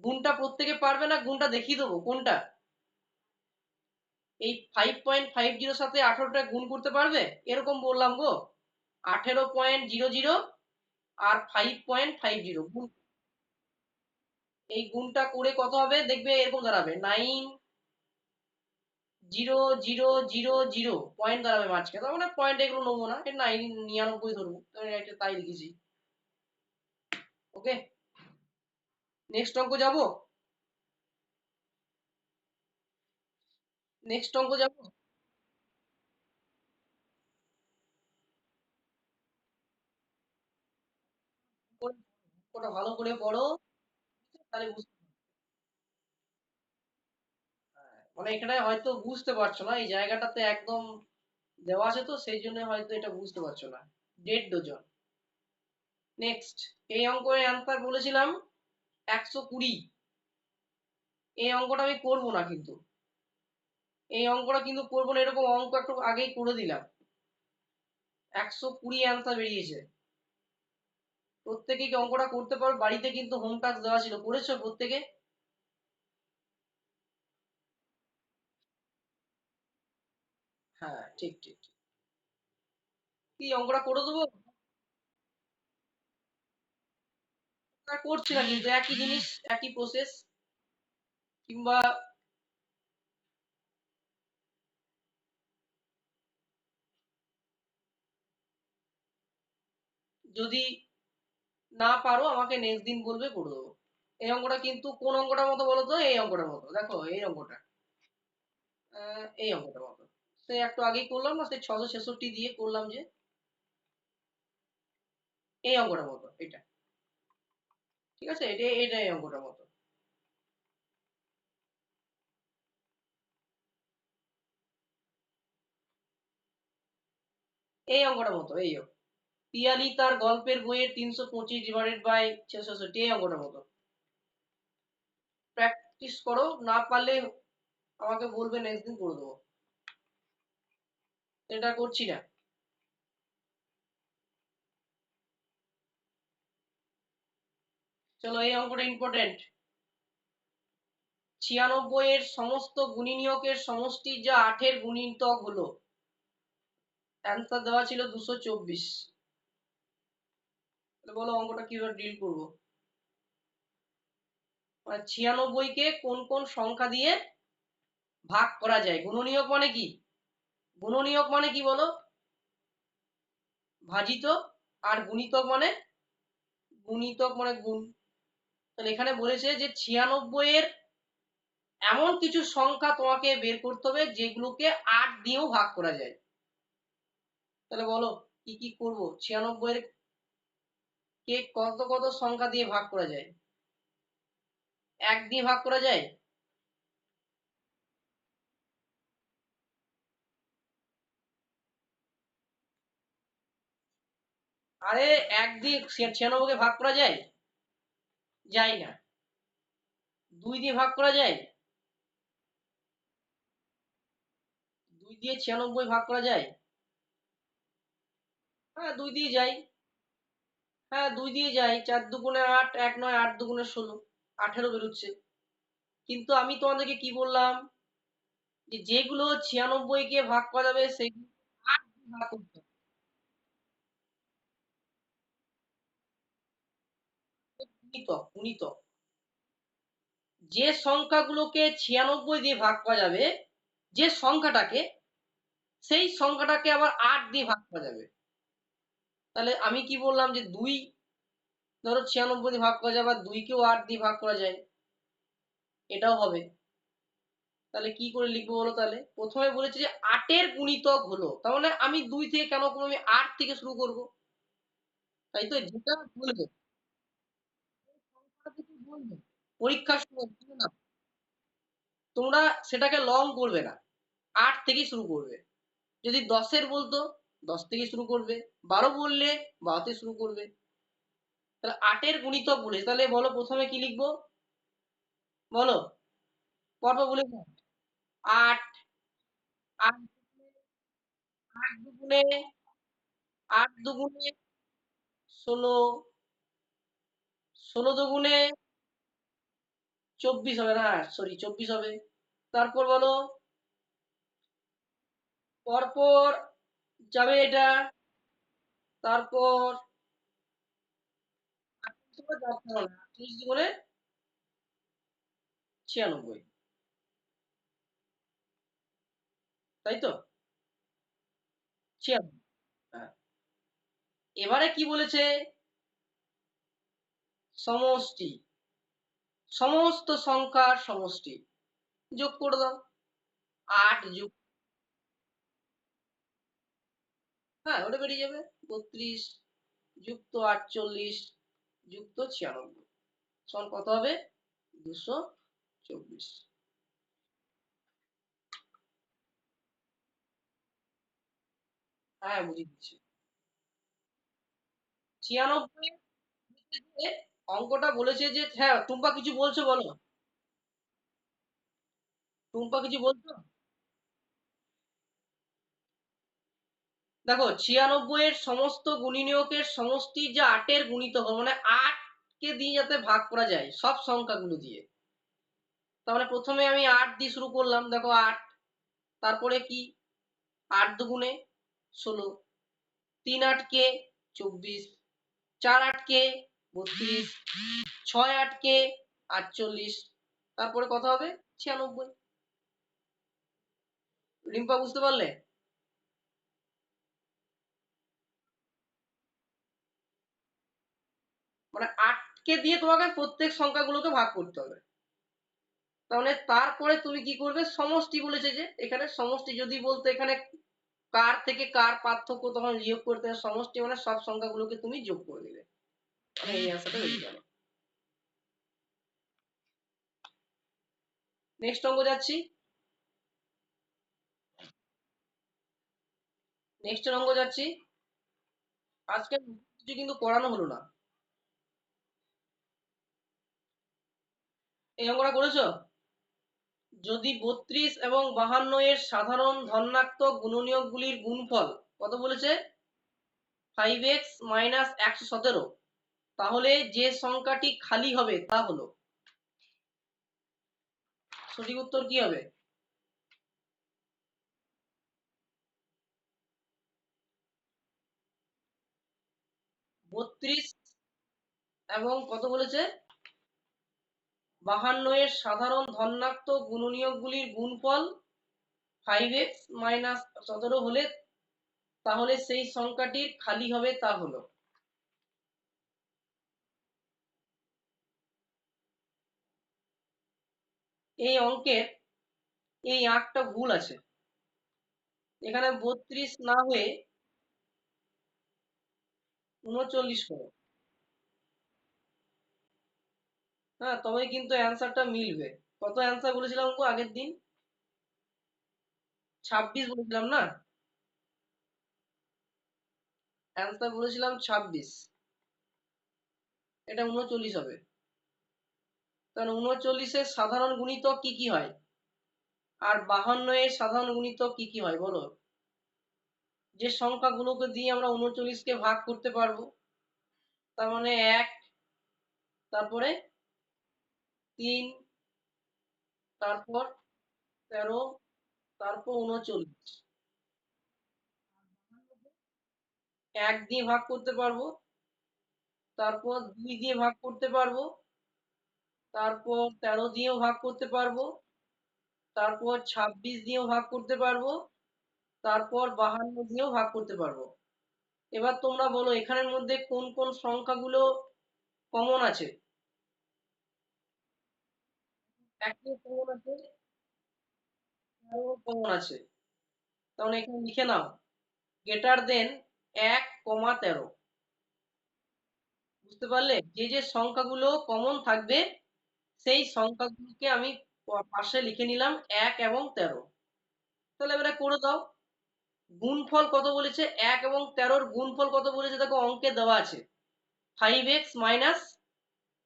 গুণটা প্রত্যেকে পারবে না? গুণটা দেখিয়ে দেবো কোনটা। এই 5.50 সাথে 18টা গুণ করতে পারবে? এরকম বললাম গো, 18.00 আর 5.50 গুণ। এই গুণটা করে কত হবে দেখবে? এরকম দাঁড়াবে 9.0000 পয়েন্ট দাঁড়াবে মাঝখানে। তার মানে পয়েন্ট এগুলো নেবো না, এটা 99 ধরবো, এটা তাই লিখেছি। ওকে, নেক্সট অঙ্ক যাবো। নেক্সট অঙ্ক যাবো। ওটা ভালো করে পড়ো, তাহলে বুঝতে মানে এখানে হয়তো বুঝতে পারছো না, এই জায়গাটাতে একদম দেওয়া আছে তো সেই জন্য হয়তো এটা বুঝতে পারছো না। 1.5 ডজন। নেক্সট, এই অঙ্কের অ্যান্সার বলেছিলাম 120। এই অঙ্কটা আমি করবো না কিন্তু, এই অঙ্কটা কিন্তু করবো না, এরকম অঙ্ক একটু আগেই করে দিলাম। 120 অ্যান্সার বেরিয়েছে। প্রত্যেকে কি অঙ্কটা করতে পারো? বাড়িতে কিন্তু হোম টাস্ক দেওয়া ছিল, করেছো প্রত্যেকে? হ্যাঁ, ঠিক ঠিক ঠিক। কি অঙ্কটা করে দেবো? করছি না কিন্তু, একই জিনিস, একই প্রসেস। কিংবা যদি না পারো আমাকে নেক্সট দিন বলবে, করে দেবো। এই অঙ্কটা কিন্তু কোন অঙ্কটার মতো বলো তো? এই অঙ্কটার মতো, দেখো এই অঙ্কটা, এই অঙ্কটার মতো। সে একটু আগেই করলাম না, সেই 666 দিয়ে করলাম যে, এই অঙ্কটার মতো এটা। ঠিক আছে, এটা এটা এই অঙ্কটার মতো। এই অঙ্কটার মতো, এই পিয়ালি তার গল্পের বইয়ে 325 ডিভাইডেড বাই 666, এই অঙ্কটার মতো। প্র্যাকটিস করো, না পারলে আমাকে বলবে, নেক্সট দিন করে দেবো। এটা করছি না। চলো, এই অঙ্কটা ইম্পর্টেন্ট। 96 এর সমস্ত গুণিনিয়কের সমষ্টি যা 8 এর গুণিতক হলো। অ্যান্সার দেওয়া ছিল 224। বলো অঙ্কটা কিভাবে ডিল করবো? মানে 96 কে কোন কোন সংখ্যা দিয়ে ভাগ করা যায়? গুণনীয়ক মানে কি? গুণনীয়ক মানে কি বলো? ভাজিত। আর গুণিতক মানে? গুণিতক মানে গুণ। তাহলে এখানে বলেছে যে 96 এর এমন কিছু সংখ্যা তোমাকে বের করতে হবে যেগুলোকে 8 দিয়েও ভাগ করা যায়। তাহলে বলো কি কি করবো? 96 এর কে কত কত সংখ্যা দিয়ে ভাগ করা যায়? 1 দিয়ে ভাগ করা যায়? আরে 1 দিয়ে 96 কে ভাগ করা যায়? যায় না। 2 দিয়ে ভাগ করা যায়? 2 দিয়ে 96 ভাগ করা যায়? হ্যাঁ, 2 দিয়ে যায়। হ্যাঁ, 2 দিয়ে যায়। 4 দুগুণে 8, 1 নয় 8 দুগুণে 16, 18 বেরোচ্ছে। কিন্তু আমি তোমাদেরকে কি বললাম, যে যেগুলো 96 কে ভাগ করা যাবে সেগুলো 8 দিয়ে ভাগ করতে হবে। গুণিতক, গুণিতক। যে সংখ্যাগুলোকে 96 দিয়ে ভাগ করা যাবে, যে সংখ্যাটাকে, সেই সংখ্যাটাকে আবার 8 দিয়ে ভাগ করা যাবে। তাহলে আমি কি বললাম, যে 2, ধরো 96 দিয়ে ভাগ করা যায়, আবার 2 কেও 8 দিয়ে ভাগ করা যায়, এটাও হবে। তাহলে কি করে লিখবো বলো? তাহলে প্রথমে বলেছি যে 8 এর গুণিতক হলো, তার মানে আমি 2 থেকে কেন করবো, আমি 8 থেকে শুরু করব। তাই তো, যেটা বলবে সংখ্যাটা থেকে বলবে পরীক্ষার সময়, বুঝলে না? তোমরা সেটাকে লং করবে না, 8 থেকেই শুরু করবে। যদি 10-এর বলতো, 10 থেকে শুরু করবে। 12 বললে 12 থেকে শুরু করবে। তাহলে 8 এর গুণিতক বলেছে, তাহলে বলো প্রথমে কি লিখবো? বলো, পরপর বলে দাও। 8, 8 8 দুগুণে 8 দুগুণে 16, 16 দুগুণে 24 হবে না, সরি 24 হবে। তারপর বলো, পরপর যাবে এটা। তারপর 30 দুগুণে 96, তাই তো? 96। হ্যাঁ। এবারে কি বলেছে? সমষ্টি, সমস্ত সংখ্যার সমষ্টি যোগ করে দাও। 8 যোগ, হ্যাঁ ওটা বেরিয়ে যাবে। 32 যুক্ত 48 যুক্ত 96 সমান কত হবে? 224। হ্যাঁ বুঝিয়ে দিচ্ছি। 96 যে অঙ্কটা বলেছে যে, হ্যাঁ টুম্পা কিছু বলছো বলো। টুম্পা কিছু বলছো? দেখো 96 এর সমস্ত গুণিনিয়কের সমষ্টি যে 8 এর গুণিতক মানে 8 কে দিয়ে যাতে ভাগ করা যায় সব সংখ্যাগুলো দিয়ে। তার মানে প্রথমে আমি 8 দিয়ে শুরু করলাম, দেখো 8, তারপরে কি 8 দুগুণে 16, 3 8 কে 24, 4 8 কে 32, 6 8 কে 48, তারপরে কত হবে 96। রিম্পা বুঝতে পারলে? মানে 8 কে দিয়ে তোমাকে প্রত্যেক সংখ্যাগুলোকে ভাগ করতে হবে। তাহলে তারপরে তুমি কি করবে, সমষ্টি বলেছে যে এখানে সমষ্টি যদি বলতো এখানে কার থেকে কার পার্থক্য তখন বিয়োগ করতে হবে, সমষ্টি মানে সব সংখ্যাগুলোকে তুমি যোগ করে দিবে, মানে এই অ্যান্সারটা বেরিয়ে গেল। নেক্সট অঙ্ক যাচ্ছি। নেক্সট অঙ্ক যাচ্ছি। আজকে কিছু কিন্তু করানো হলো না। এই অঙ্কটা করেছো? যদি 32 এবং 52 এর সাধারণ ধনাত্মক গুণনীয়কগুলির গুণফল কত বলেছে, 5x মাইনাস 117, তাহলে যে সংখ্যাটি খালি হবে তা হলো, সঠিক উত্তর কি হবে? 32 এবং কত বলেছে, 52 এর সাধারণ ধনাত্মক গুণনীয়কগুলির গুণফল 5x মাইনাস 17 হলে তাহলে সেই সংখ্যাটির খালি হবে তা হলো। এই অঙ্কের এই আঁকটা ভুল আছে, এখানে 32 না হয়ে 39 করো। হ্যাঁ তবে কিন্তু অ্যান্সারটা মিলবে। কত অ্যান্সার বলেছিলাম গো আগের দিন? 26 বলেছিলাম না? অ্যান্সার বলেছিলাম 26, এটা 39 হবে। কারণ 39 এর সাধারণ গুণিতক কি কি হয়, আর 52 এর সাধারণ গুণিতক কি কি হয় বলো? যে সংখ্যাগুলোকে দিয়ে আমরা 39 কে ভাগ করতে পারবো, তার মানে 1, তারপরে 3, তারপর 13, তারপর 39। 1 দিয়ে ভাগ করতে পারবো, তারপর 2 দিয়ে ভাগ করতে পারবো, তারপর 13 দিয়েও ভাগ করতে পারবো, তারপর 26 দিয়েও ভাগ করতে পারবো, তারপর 52 দিয়েও ভাগ করতে পারবো। এবার তোমরা বলো এখানের মধ্যে কোন কোন সংখ্যাগুলো কমন আছে? একটিও কমন আছে, 13 কমন আছে। তাহলে এখানে লিখে নাও গ্রেটার দেন 1,13। বুঝতে পারলে? যে যে সংখ্যাগুলো কমন থাকবে সেই সংখ্যাগুলোকে আমি পাশে লিখে নিলাম 1 এবং 13। তাহলে এবারে করে দাও। গুণফল কত বলেছে, 1 এবং 13 গুণফল কত বলেছে দেখো অঙ্কে দেওয়া আছে, 5x মাইনাস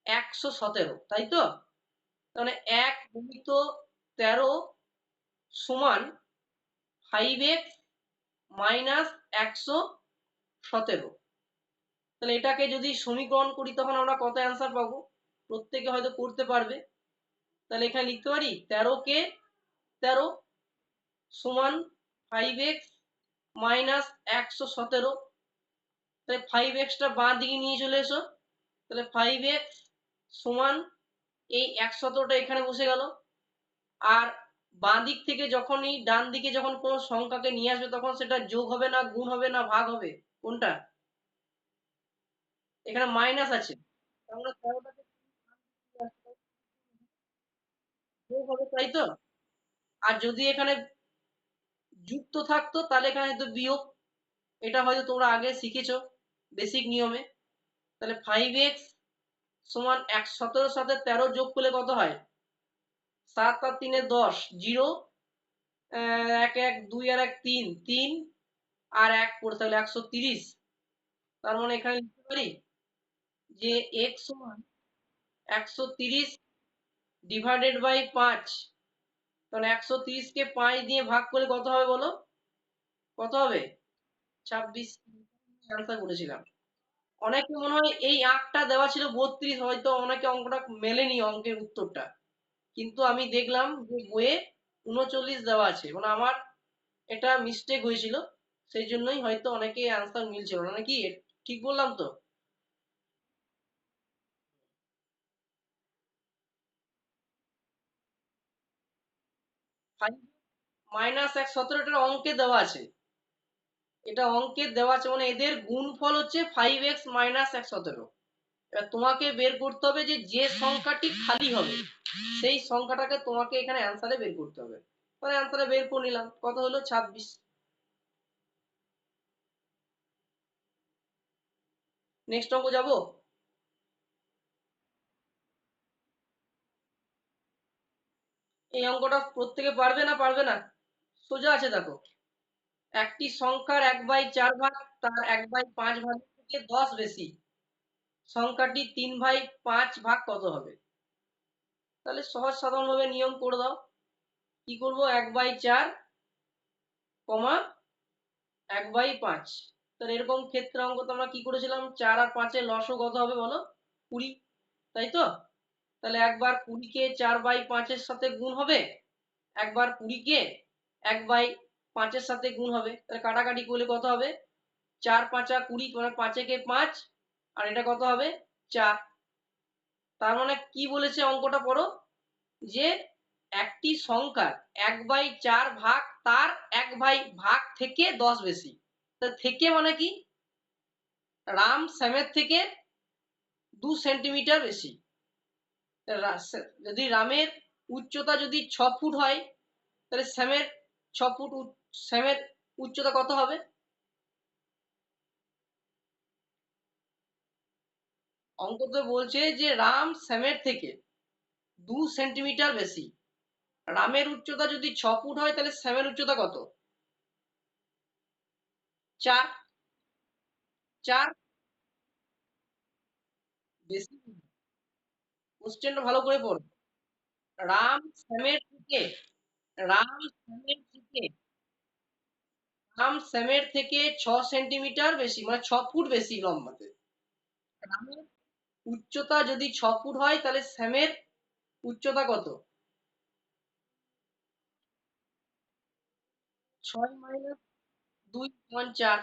117, তাই তো? তাহলে 1 গুণিত 13 সমান 5x মাইনাস 117। তাহলে এটাকে যদি সমীকরণ করি তখন আমরা কত অ্যান্সার পাবো? প্রত্যেকে হয়তো করতে পারবে। তাহলে এখানে লিখতে পারি 13 কে 13 সমান 5x মাইনাস 117। তাহলে 5x টা বাঁ দিকে নিয়ে চলে এসো, তাহলে 5x সমান এই 117টা এখানে বসে গেল। আর বাঁ দিক থেকে যখনই ডান দিকে যখন কোনো সংখ্যাকে নিয়ে আসবে তখন সেটা যোগ হবে না গুণ হবে না ভাগ হবে, কোনটা? এখানে মাইনাস আছে, তাহলে 13টাকে যোগ হবে, তাই তো? আর যদি এখানে যুক্ত থাকতো তাহলে এখানে হয়তো বিয়োগ, এটা হয়তো তোমরা আগে শিখেছো বেসিক নিয়মে। তাহলে 5x সমান 117 সাথে 13 যোগ করলে কত হয়, 7 আর 3 10, 0, 1 1 2 আর 1 3, 3 আর 1 পড়ে থাকলে 130। তার মানে এখানে লিখতে পারি যে x সমান 130 ডিভাইডেড বাই 5। তাহলে 130 কে 5 দিয়ে ভাগ করে কত হবে বলো? কত হবে? 26 অ্যান্সার করেছিলাম। অনেকে মনে হয় এই আঁকটা দেওয়া ছিল 32, হয়তো অনেকে অঙ্কটা মেলেনি অঙ্কের উত্তরটা, কিন্তু আমি দেখলাম যে বইয়ে 39 দেওয়া আছে, মানে আমার এটা মিস্টেক হয়েছিল, সেই জন্যই হয়তো অনেকে অ্যান্সার মিলছিল না নাকি। ঠিক বললাম তো? -1 17 অঙ্কে দেওয়া আছে, এটা অঙ্কে দেওয়া আছে, মানে এদের গুণফল হচ্ছে 5x-117। এবার তোমাকে বের করতে হবে যে যে সংখ্যাটি খালি হবে সেই সংখ্যাটাকে তোমাকে এখানে অ্যান্সারে বের করতে হবে। তাহলে অ্যান্সারে বের করে নিলাম, কত হলো? 26। নেক্সট অঙ্ক যাব। এই অঙ্কটা প্রত্যেকে পারবে না? পারবে না? সোজা আছে দেখো। একটি সংখ্যার 1/4 ভাগ তার 1/5 ভাগের থেকে 10 বেশি, সংখ্যাটি 3/5 ভাগ কত হবে? তাহলে সহজ সাধারণ ভাবে নিয়ম করে দাও। কি করব? 1/4 কমা 1/5। তাহলে এরকম ক্ষেত্রে অঙ্ক তো আমরা কি করেছিলাম, 4 আর 5 এর লসও কত হবে বলো? 20, তাই তো? তাহলে একবার 20 কে 4/5 এর সাথে গুণ হবে, একবার 20 কে 1/5 এর সাথে গুণ হবে। তাহলে কাটাকাটি করলে কত হবে? 4 5 20, মানে 5 একে 5, আর এটা কত হবে? 4। তার মানে কি বলেছে অঙ্কটা পড়ো, যে একটি সংখ্যার 1/4 ভাগ তার 1/ভাগ থেকে 10 বেশি। তা থেকে মানে কি? রাম শ্যামের থেকে 2 সেন্টিমিটার বেশি। যদি রামের উচ্চতা যদি 6 ফুট হয়, তাহলে শ্যামের 6 ফুট, শ্যামের উচ্চতা কত হবে? অঙ্ক তো বলছে যে রাম শ্যামের থেকে 2 সেন্টিমিটার বেশি। রামের উচ্চতা যদি 6 ফুট হয়, তাহলে শ্যামের উচ্চতা কত? 4। 4 বেশি। কোশ্চেনটা ভালো করে পড়ো। রাম শ্যামের থেকে, রাম শ্যামের থেকে, রাম শ্যামের থেকে 6 সেন্টিমিটার বেশি, মানে 6 ফুট বেশি লম্বাতে। রামের উচ্চতা যদি 6 ফুট হয়, তাহলে শ্যামের উচ্চতা কত? 6 - 2 = 4।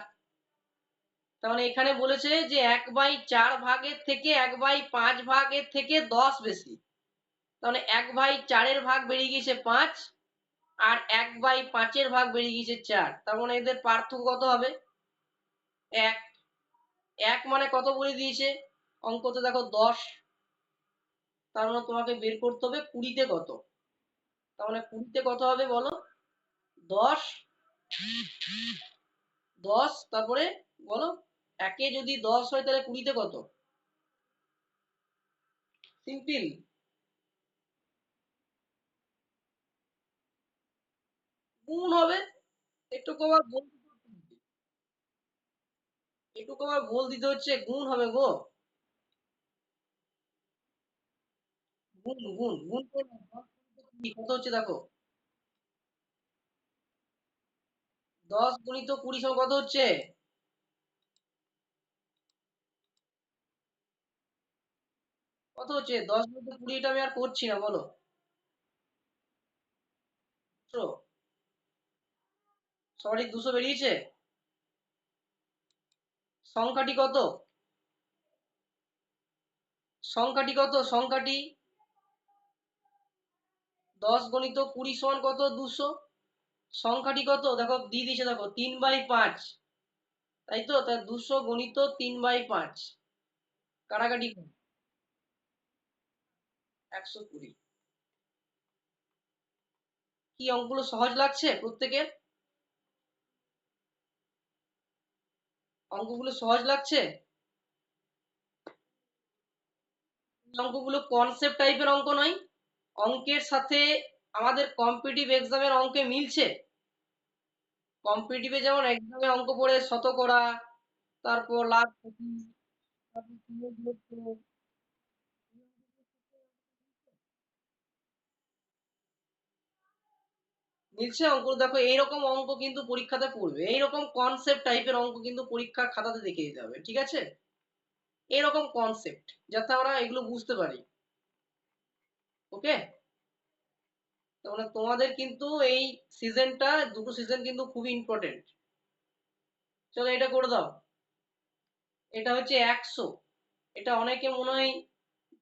তার মানে এখানে বলেছে যে 1/4 ভাগের থেকে 1/5 ভাগের থেকে 10 বেশি। তাহলে 1/4 ভাগ বেরিয়ে গিয়েছে 5, আর 1/5 ভাগ বেরিয়ে গিয়েছে 4। তার মানে এদের পার্থক্য কত হবে? 1। 1 মানে কত বলে দিয়েছে অঙ্কতে দেখো? 10। তার মানে তোমাকে বের করতে হবে 20 তে কত। তার মানে 20 তে কত হবে বলো? 10। 10 তারপরে বলো, একে যদি 10 হয় তাহলে 20 তে কত? সিম্পল। গুণ হবে। একটু আবার বল, একটু আবার বল দিতে হচ্ছে, গুণ হবে গো। গুণ গুণ গুণ করবো। 10 কত হচ্ছে দেখো? 10 × 20 সমান কত হচ্ছে? কত হচ্ছে? 10 × 20, এটা আমি আর করছি না, বলো। সরি, 200 বেরিয়েছে। সংখ্যাটি কত? সংখ্যাটি কত? সংখ্যাটি 10 × 20 সমান কত? 200। সংখ্যাটি কত দেখো, দিয়ে দিয়েছে দেখো, 3/5, তাই তো? তাই 200 × 3/5, কাটাকাটি 120। কি অঙ্কগুলো সহজ লাগছে প্রত্যেকের? অঙ্কগুলো সহজ লাগছে? অঙ্কগুলো কনসেপ্ট টাইপের অঙ্ক নয়? অঙ্কের সাথে আমাদের কম্পিটিটিভ এক্সামের অঙ্কে মিলছে? কম্পিটিটিভে যেমন এক্সামে অঙ্ক পড়ে শতকরা, তারপর লাভ ক্ষতি, তারপর সুযোগ লক্ষ্য, মিলছে অঙ্ক? দেখো এইরকম অঙ্ক কিন্তু পরীক্ষাতে পড়বে, এইরকম কনসেপ্ট টাইপের অঙ্ক কিন্তু পরীক্ষার খাতাতে দেখে দিতে হবে, ঠিক আছে? এরকম কনসেপ্ট যাতে আমরা এগুলো বুঝতে পারি। ওকে, মানে তোমাদের কিন্তু এই সিজনটা, দুটো সিজন কিন্তু খুবই ইম্পর্টেন্ট। চলো এটা করে দাও। এটা হচ্ছে 100, এটা অনেকে মনে হয়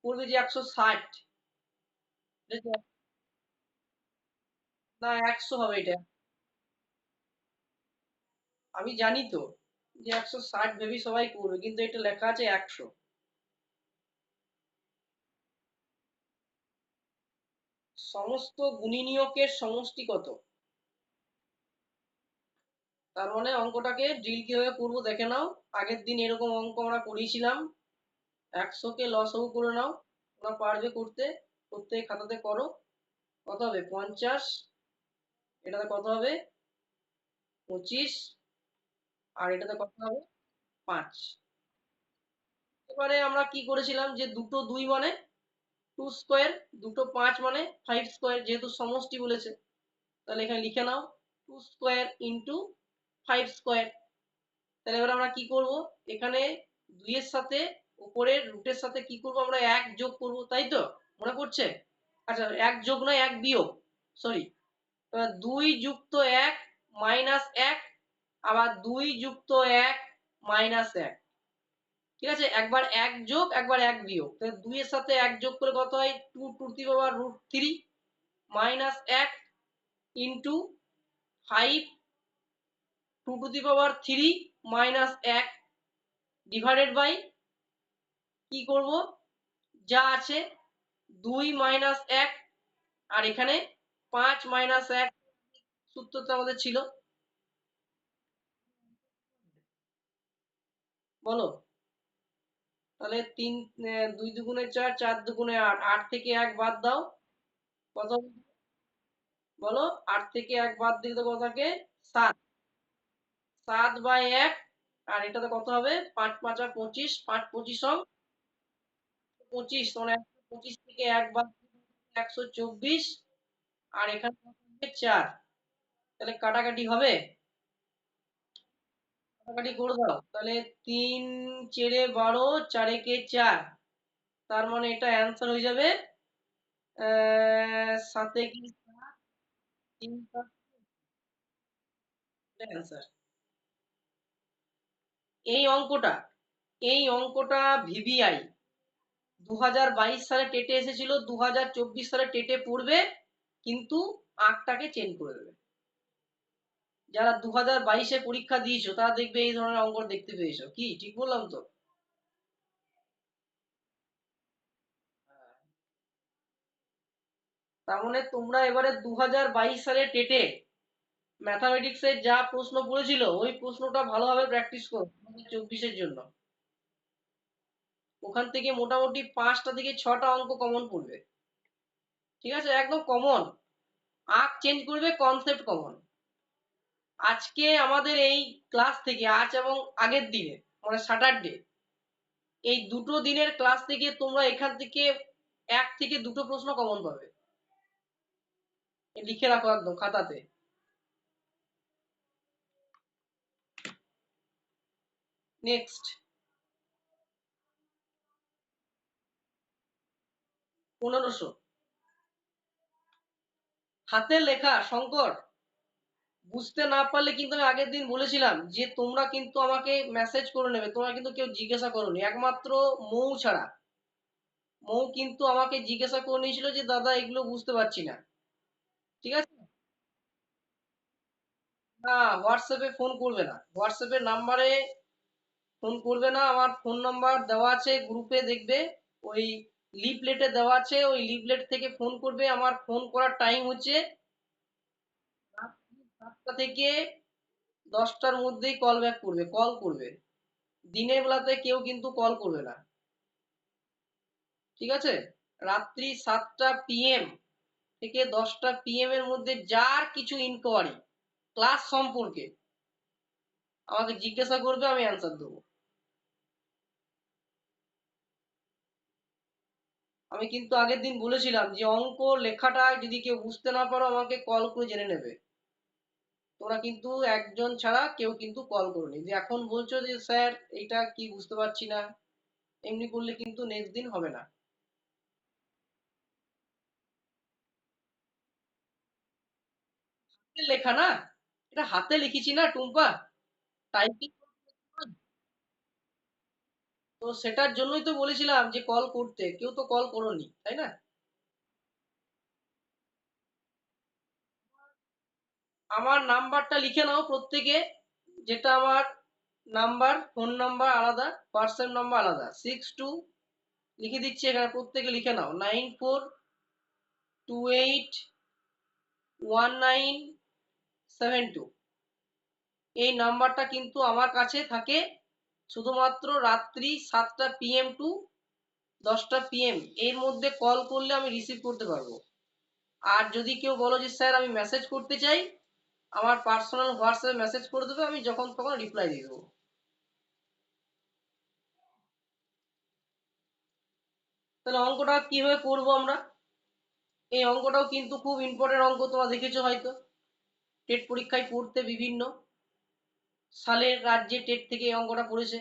করবে যে 160, না 100 হবে এটা। আমি জানি তো যে 160 ভেবেই সবাই করবে, কিন্তু এটা লেখা আছে 100। সমস্ত গুণিনিয়কের সমষ্টি কত? তার মানে অঙ্কটাকে ড্রিল কিভাবে করবো দেখে নাও। আগের দিন এরকম অঙ্ক আমরা করিয়েছিলাম। 100 কে লসাগু করে নাও, তোমরা পারবে করতে। প্রত্যেক খাতাতে করো। কত হবে? 50। এটাতে কত হবে? 25। আর এটাতে কত হবে? 5। এবারে আমরা কি করেছিলাম যে দুটো 2 মানে 2 স্কোয়ার, দুটো 5 মানে 5 স্কোয়ার, যেহেতু সমষ্টি বলেছে তাহলে এখানে লিখে নাও 2 স্কোয়ার ইন্টু 5 স্কোয়ার। তাহলে এবার আমরা কি করব, এখানে 2 এর সাথে উপরের রুটের সাথে কি করব, আমরা 1 যোগ করব, তাই তো? মনে পড়ছে? আচ্ছা, 1 যোগ নয়, 1 বিয়োগ, সরি। 2 যুক্ত 1 মাইনাস 1, আবার 2 যুক্ত 1 মাইনাস 1। ঠিক আছে, একবার 1 যোগ, একবার 1 বিয়োগ। তাহলে 2 এর সাথে 1 যোগ করে কত হয়? 2 to the power root 3 minus 1 into 5 2 to the power 3 minus 1 divided by কি করব, যা আছে 2 মাইনাস 1, আর এখানে 5 মাইনাস 1 সূত্রটা আমাদের ছিল। বলো তাহলে 3, 2 দুগুণে 4, 4 দুগুণে 8, 8 থেকে 1 বাদ দাও, কত? বলো, 8 থেকে 1 বাদ দিলে কত থাকে? 7। 7 বাই 1, আর এটাতে কত হবে? 5 5 25, 5 25 25, মানে 125 থেকে 1 বাদ দিলে 124, আর এখানে কত হবে? 4। তাহলে কাটাকাটি হবে? কাটাকাটি করে দাও তাহলে। 3 চেরে 12, 4 একে 4, তার মানে এটা অ্যান্সার হয়ে যাবে 7 কি 7, 3 অ্যান্সার। এই অঙ্কটা, এই অঙ্কটা ভিভিআই 2022 সালে টেটে এসেছিল, 2024 সালে টেটে পড়বে, কিন্তু আঁকটাকে চেঞ্জ করে দেবে। যারা 2022-এ পরীক্ষা দিয়েছো তারা দেখবে এই ধরনের অঙ্ক দেখতে পেয়েছো। কি ঠিক বললাম তো? তার মানে তোমরা এবারে 2022 সালে টেটে ম্যাথামেটিক্সের যা প্রশ্ন পড়েছিল ওই প্রশ্নটা ভালোভাবে প্র্যাকটিস করো 2024-এর জন্য। ওখান থেকে মোটামুটি 5টা থেকে 6টা অঙ্ক কমন পড়বে। ঠিক আছে, একদম কমন। আঁক চেঞ্জ করবে, কনসেপ্ট কমন। আজকে আমাদের এই ক্লাস থেকে, আজ এবং আগের দিনে, মানে স্যাটারডে, এই দুটো দিনের ক্লাস থেকে তোমরা এখান থেকে 1 থেকে 2টো প্রশ্ন কমন পাবে। লিখে রাখো একদম খাতাতে। নেক্সট, 1500 হাতের লেখা শঙ্কর। বুঝতে না পারলে কিন্তু আমি আগের দিন বলেছিলাম যে তোমরা কিন্তু আমাকে মেসেজ করে নেবে, তোমরা কিন্তু কেউ জিজ্ঞাসা করোনি, একমাত্র মৌ ছাড়া। মৌ কিন্তু আমাকে জিজ্ঞাসা করে নিয়েছিল যে দাদা এগুলো বুঝতে পারছি না। ঠিক আছে, না হোয়াটসঅ্যাপে ফোন করবে না, হোয়াটসঅ্যাপের নাম্বারে ফোন করবে না। আমার ফোন নাম্বার দেওয়া আছে গ্রুপে, দেখবে ওই লিফলেটে দেওয়া আছে, ওই লিফলেট থেকে ফোন করবে। আমার ফোন করার টাইম হচ্ছে রাত্রি 7টা থেকে 10টার মধ্যেই কল ব্যাক করবে, কল করবে। দিনের বেলাতে কেউ কিন্তু কল করবে না, ঠিক আছে? রাত্রি 7টা PM থেকে 10টা PM এর মধ্যে যার কিছু ইনকোয়ারি ক্লাস সম্পর্কে আমাকে জিজ্ঞাসা করবে, আমি অ্যান্সার দেবো। আমি কিন্তু আগের দিন বলেছিলাম যে অঙ্ক লেখাটা যদি কেউ বুঝতে না পারো আমাকে কল করে জেনে নেবে। তোমরা কিন্তু একজন ছাড়া কেউ কিন্তু কল করোনি, যে এখন বলছো যে স্যার এটা কি বুঝতে পারছি না, এমনি করলে কিন্তু নেক্সট দিন হবে না। লেখা না, এটা হাতে লিখেছি না টুম্পা, টাইপিং। তো সেটার জন্যই তো বলেছিলাম যে কল করতে, কেউ তো কল করোনি, তাই না? আমার নাম্বারটা লিখে নাও প্রত্যেকে, যেটা আমার নাম্বার, ফোন নাম্বার আলাদা, হোয়াটসঅ্যাপ নাম্বার আলাদা। 62, লিখে দিচ্ছি এখানে, প্রত্যেকে লিখে নাও, 94281972। এই নাম্বারটা কিন্তু আমার কাছে থাকে শুধুমাত্র রাত্রি 7টা PM টু 10টা PM, এর মধ্যে কল করলে আমি রিসিভ করতে পারবো। আর যদি কেউ বলো যে স্যার আমি মেসেজ করতে চাই, আমার পার্সোনাল হোয়াটসঅ্যাপে মেসেজ করে দেবে, আমি যখন তখন রিপ্লাই দিয়ে দেবো। তাহলে অঙ্কটা কিভাবে করবো আমরা? এই অঙ্কটাও কিন্তু খুব ইম্পর্টেন্ট অঙ্ক, তোমরা দেখেছো হয়তো টেট পরীক্ষায় পড়তে, বিভিন্ন সালের রাজ্যে টেট থেকে এই অঙ্কটা পড়েছে।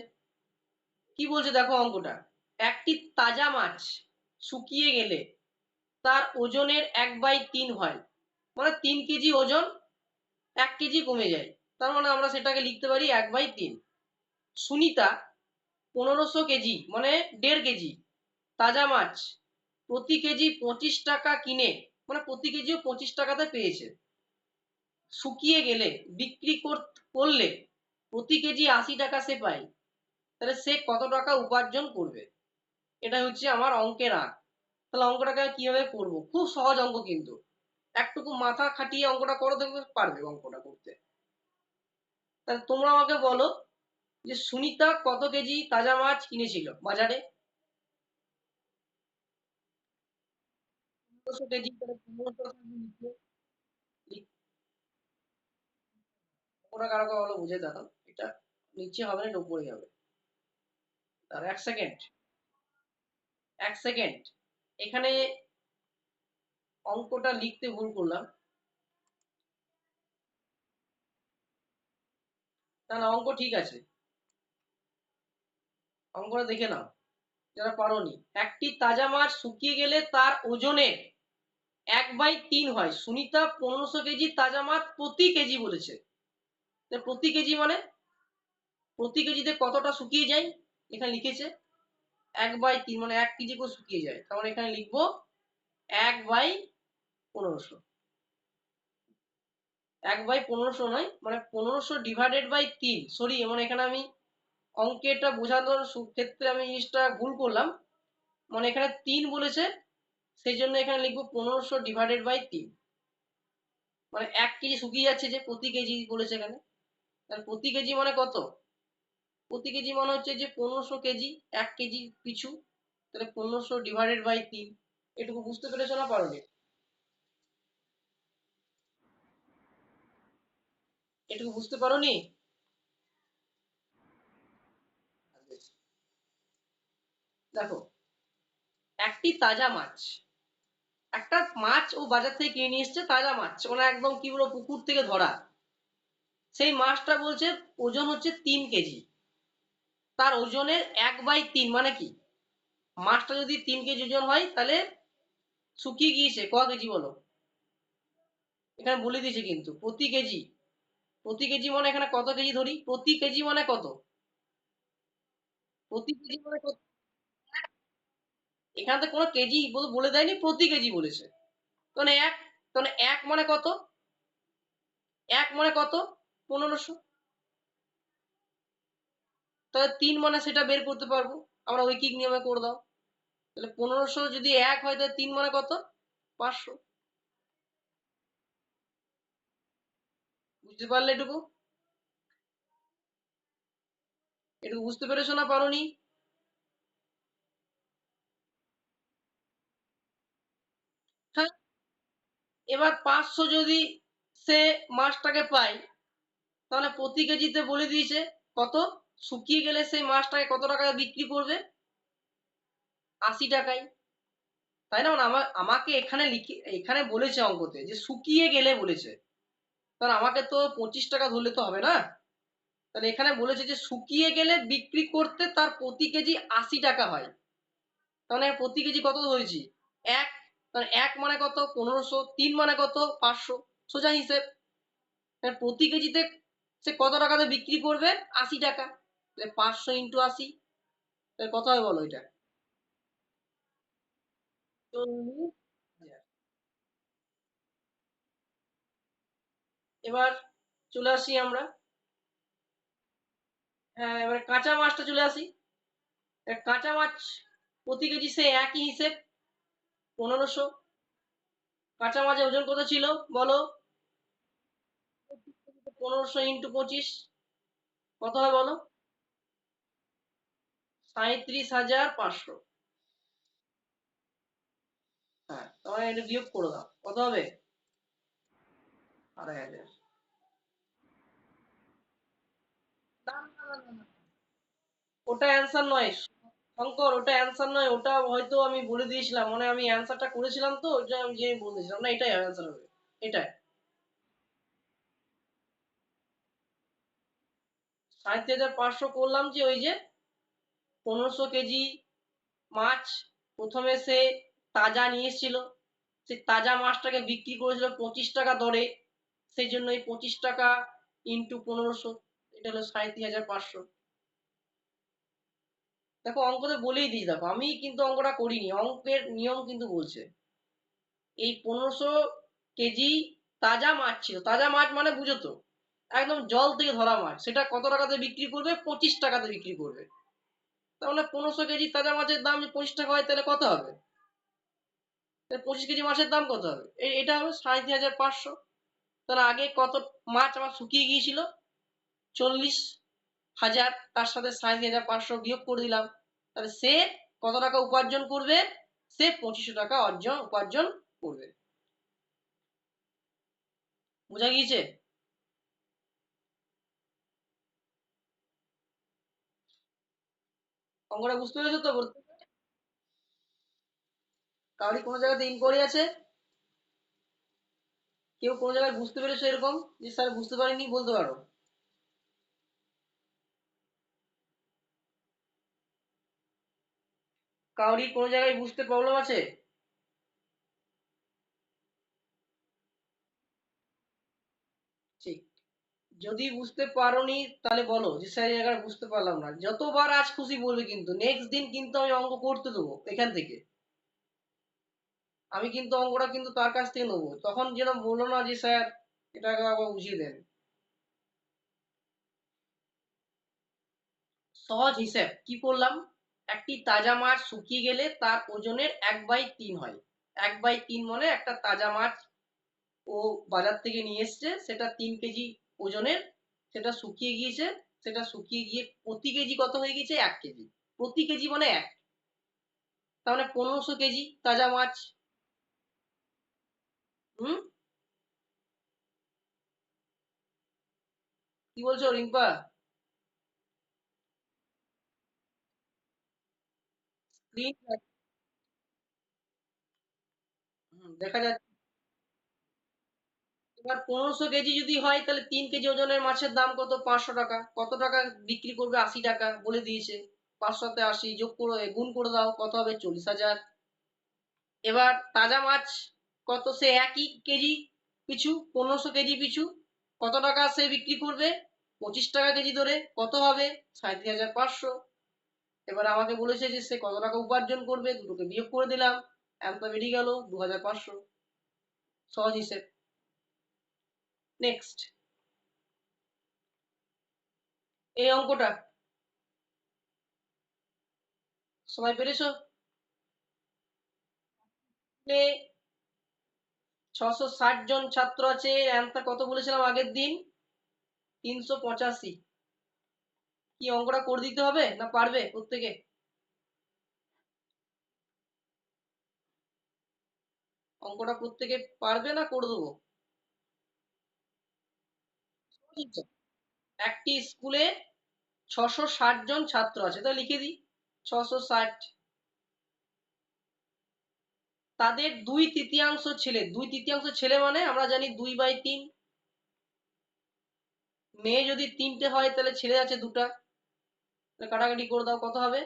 কি বলছে দেখো অঙ্কটা, একটি তাজা মাছ শুকিয়ে গেলে তার ওজনের 1/3 হয়, মানে 3 কেজি ওজন 1 কেজি কমে যায়। তার মানে আমরা সেটাকে লিখতে পারি 1/3। সুনিতা 1500 কেজি, মানে 1.5 কেজি তাজা মাছ প্রতি কেজি 25 টাকা কিনে, মানে প্রতি কেজিও 25 টাকাতে পেয়েছে। শুকিয়ে গেলে বিক্রি করলে প্রতি কেজি 80 টাকা সে পায়, তাহলে সে কত টাকা উপার্জন করবে? এটা হচ্ছে আমার অঙ্কের আঁক। তাহলে অঙ্কটাকে কিভাবে করবো? খুব সহজ অঙ্ক কিন্তু, একটুকু মাথা খাটিয়ে অঙ্কটা করো, দেখবে পারবে অঙ্কটা করতে। তাহলে তোমরা আমাকে বলো যে সুনিতা কত কেজি তাজা মাছ কিনেছিল বাজারে? 1500 কেজি, তাহলে 1500 ওটা কারো কারো বুঝে দেখো, এটা নিচে হবে না, এটা উপরে হবে। আর 1 সেকেন্ড, 1 সেকেন্ড, এখানে অঙ্কটা লিখতে ভুল করলাম। তাহলে অঙ্ক ঠিক আছে, অঙ্কটা দেখে নাও যারা পারোনি। একটি তাজা মাছ শুকিয়ে গেলে তার ওজনের 1/3 হয়। সুনিতা 1500 কেজি তাজা মাছ প্রতি কেজি বলেছে, প্রতি কেজি মানে প্রতি কেজিতে কতটা শুকিয়ে যায়? এখানে লিখেছে 1/3, মানে 1 কেজি করে শুকিয়ে যায়, তার মানে এখানে লিখবো 1/1500। 1/1500 নয়, মানে 1500 ÷ 3, সরি, মানে এখানে আমি অঙ্কেটা বোঝানোর ক্ষেত্রে আমি জিনিসটা ভুল করলাম। মানে এখানে 3 বলেছে, সেই জন্য এখানে লিখবো 1500 ÷ 3। মানে 1 কেজি শুকিয়ে যাচ্ছে, যে প্রতি কেজি বলেছে এখানে, তাহলে প্রতি কেজি মানে কত? প্রতি কেজি মানে হচ্ছে যে 1500 কেজি 1 কেজি পিছু, তাহলে 1500 ÷ 3। এটুকু বুঝতে পেরেছো না পারোনি? এটুকু বুঝতে পারোনি? দেখো, একটি তাজা মাছ, একটা মাছ ও বাজার থেকে কিনে নিয়ে এসছে, তাজা মাছ, মানে একদম কি বলবো, পুকুর থেকে ধরা। সেই মাছটা বলছে ওজন হচ্ছে 3 কেজি, তার ওজনের 1/3 মানে কি? মাছটা যদি 3 কেজি ওজন হয়, তাহলে শুকিয়ে গিয়েছে ক কেজি বলো? এখানে বলে দিয়েছে কিন্তু প্রতি কেজি, প্রতি কেজি মানে এখানে কত কেজি ধরি, প্রতি কেজি মানে কত, প্রতি কেজি মানে কত? এখানে তো কোনো কেজি বলে দেয়নি, প্রতি কেজি বলেছে। তাহলে এক, তাহলে এক মানে কত? এক মানে কত? 1500। তাহলে 3 মানে সেটা বের করতে পারবো আমরা, ঐকিক নিয়মে করে দাও। তাহলে 1500 যদি 1 হয়, তাহলে 3 মানে কত? 500। বুঝতে পারলে এটুকু? এটুকু বুঝতে পেরেছো না পারোনি? হ্যাঁ। এবার 500 যদি সে মাছটাকে পায়, তাহলে প্রতি কেজিতে বলে দিয়েছে কত, শুকিয়ে গেলে সেই মাছটাকে কত টাকায় বিক্রি করবে, 80 টাকায়। তাই না? আমাকে এখানে এখানে বলেছে অঙ্কতে যে শুকিয়ে গেলে বলেছে, তাহলে আমাকে তো 25 টাকা ধরলে তো হবে না। তাহলে এখানে বলেছে যে শুকিয়ে গেলে বিক্রি করতে তার প্রতি কেজি 80 টাকা হয়। তাহলে প্রতি কেজি কত ধরেছি, এক। তাহলে এক মানে কত, 1500, 3 মানে কত, 500, সোজা হিসেব। প্রতি কেজিতে সে কত টাকাতে বিক্রি করবে, 80 টাকা। 500 × 80, কত হয় বলো এটা, 40,000। এবার চলে আসি আমরা, হ্যাঁ এবার কাঁচা মাছটা চলে আসি। কাঁচা মাছ প্রতি কেজি সে একই হিসেব, 1500। কাঁচা মাছের ওজন কত ছিল বলো, 1500 × 25 কত হয় বলো, 37,500। হ্যাঁ তোমার এটা বিয়োগ করে দাও, কত হবে, 2,500। না, না, না, না, না। ওটা অ্যান্সার নয় শঙ্কর, ওটা অ্যান্সার নয়, ওটা হয়তো আমি বলে দিয়েছিলাম, মানে আমি অ্যান্সারটা করেছিলাম তো ওটা আমি যে বলেছিলাম না, এটাই অ্যান্সার হবে, এটাই। 37,500 করলাম যে ওই যে 1500 কেজি মাছ প্রথমে সে তাজা নিয়ে এসেছিল, সেই তাজা মাছটাকে বিক্রি করেছিল 25 টাকা দরে, সেই জন্য এই 25 টাকা ইন্টু 1500, এটা হলো 37,500। দেখো অঙ্কতে বলেই দিই, দেখো আমি কিন্তু অঙ্কটা করিনি, অঙ্কের নিয়ম কিন্তু বলছে এই 1500 কেজি তাজা মাছ ছিল, তাজা মাছ মানে বুঝো তো, একদম জল থেকে ধরা মাছ, সেটা কত টাকাতে বিক্রি করবে, 25 টাকাতে বিক্রি করবে। তাহলে 1500 কেজি তাজা মাছের দাম যদি 25 টাকা হয় তাহলে কত হবে, 25 কেজি মাছের দাম কত হবে, এটা হবে 37,500। তাহলে আগে কত মাছ আমার শুকিয়ে গিয়েছিল, 40,000, তার সাথে 37,500 বিয়োগ করে দিলাম, তাহলে সে কত টাকা উপার্জন করবে, সে 2500 টাকা উপার্জন করবে। বোঝা গিয়েছে? অঙ্কটা বুঝতে পেরেছো তো? কারোর কোনো জায়গাতে ইনকোয়ারি আছে, কেউ কোনো জায়গায় বুঝতে পেরেছো এরকম যে স্যার বুঝতে পারিনি, বলতে পারো। কারোরই কোনো জায়গায় বুঝতে প্রবলেম আছে? ঠিক। যদি বুঝতে পারোনি তাহলে বলো যে স্যার এই জায়গায় বুঝতে পারলাম না, যতবার আজ খুশি বলবে, কিন্তু নেক্সট দিন কিন্তু আমি অঙ্ক করতে দেবো এখান থেকে। আমি কিন্তু অঙ্কটা কিন্তু তার কাছ থেকে নেবো, তখন যেন বললো না যে স্যার এটাকে আবার বুঝিয়ে দেন। সহজ হিসেব কি করলাম, একটি তাজা মাছ শুকিয়ে গেলে তার ওজনের 1/3 হয়। 1/3 মানে একটা তাজা মাছ ও বাজার থেকে নিয়ে এসছে, সেটা 3 কেজি ওজনের, সেটা শুকিয়ে গিয়েছে, সেটা শুকিয়ে গিয়ে প্রতি কেজি কত হয়ে গেছে, 1 কেজি। প্রতি কেজি মানে এক, তাহলে 1500 কেজি তাজা মাছ। হুম, কি বলছো রিম্পা? স্ক্রিন দেখা যাচ্ছে। এবার 1500 কেজি যদি হয় তাহলে 3 কেজি ওজনের মাছের দাম কত, 500 টাকা। কত টাকা বিক্রি করবে, 80 টাকা বলে দিয়েছে। 500 তে 80 যোগ করে গুণ করে দাও, কত হবে, 40,000। এবার তাজা মাছ কত, সে একই কেজি পিছু, 1500 কেজি পিছু কত টাকা সে বিক্রি করবে, 25 টাকা কেজি ধরে, কত হবে, 37,500। এবার আমাকে বলেছে যে সে কত টাকা উপার্জন করবে, দুটোকে বিয়োগ করে দিলাম, অ্যান্সার বেরিয়ে গেল 2,500। সহজ হিসেব। নেক্সট, এই অঙ্কটা সবাই পেরেছো? 660 জন ছাত্র আছে, অ্যান্সার কত বলেছিলাম আগের দিন, 385। কি অঙ্কটা করে দিতে হবে না পারবে প্রত্যেকে? অঙ্কটা প্রত্যেকে পারবে না করে দেবো? একটি স্কুলে 660 জন ছাত্র আছে, তাহলে লিখে দিই 660। তাদের 2/3 ছেলে, 2/3 ছেলে মানে আমরা জানি 2/3। মেয়ে যদি 3টে হয় তাহলে ছেলে আছে 2টা, তাহলে কাটাকাটি করে দাও, কত হবে?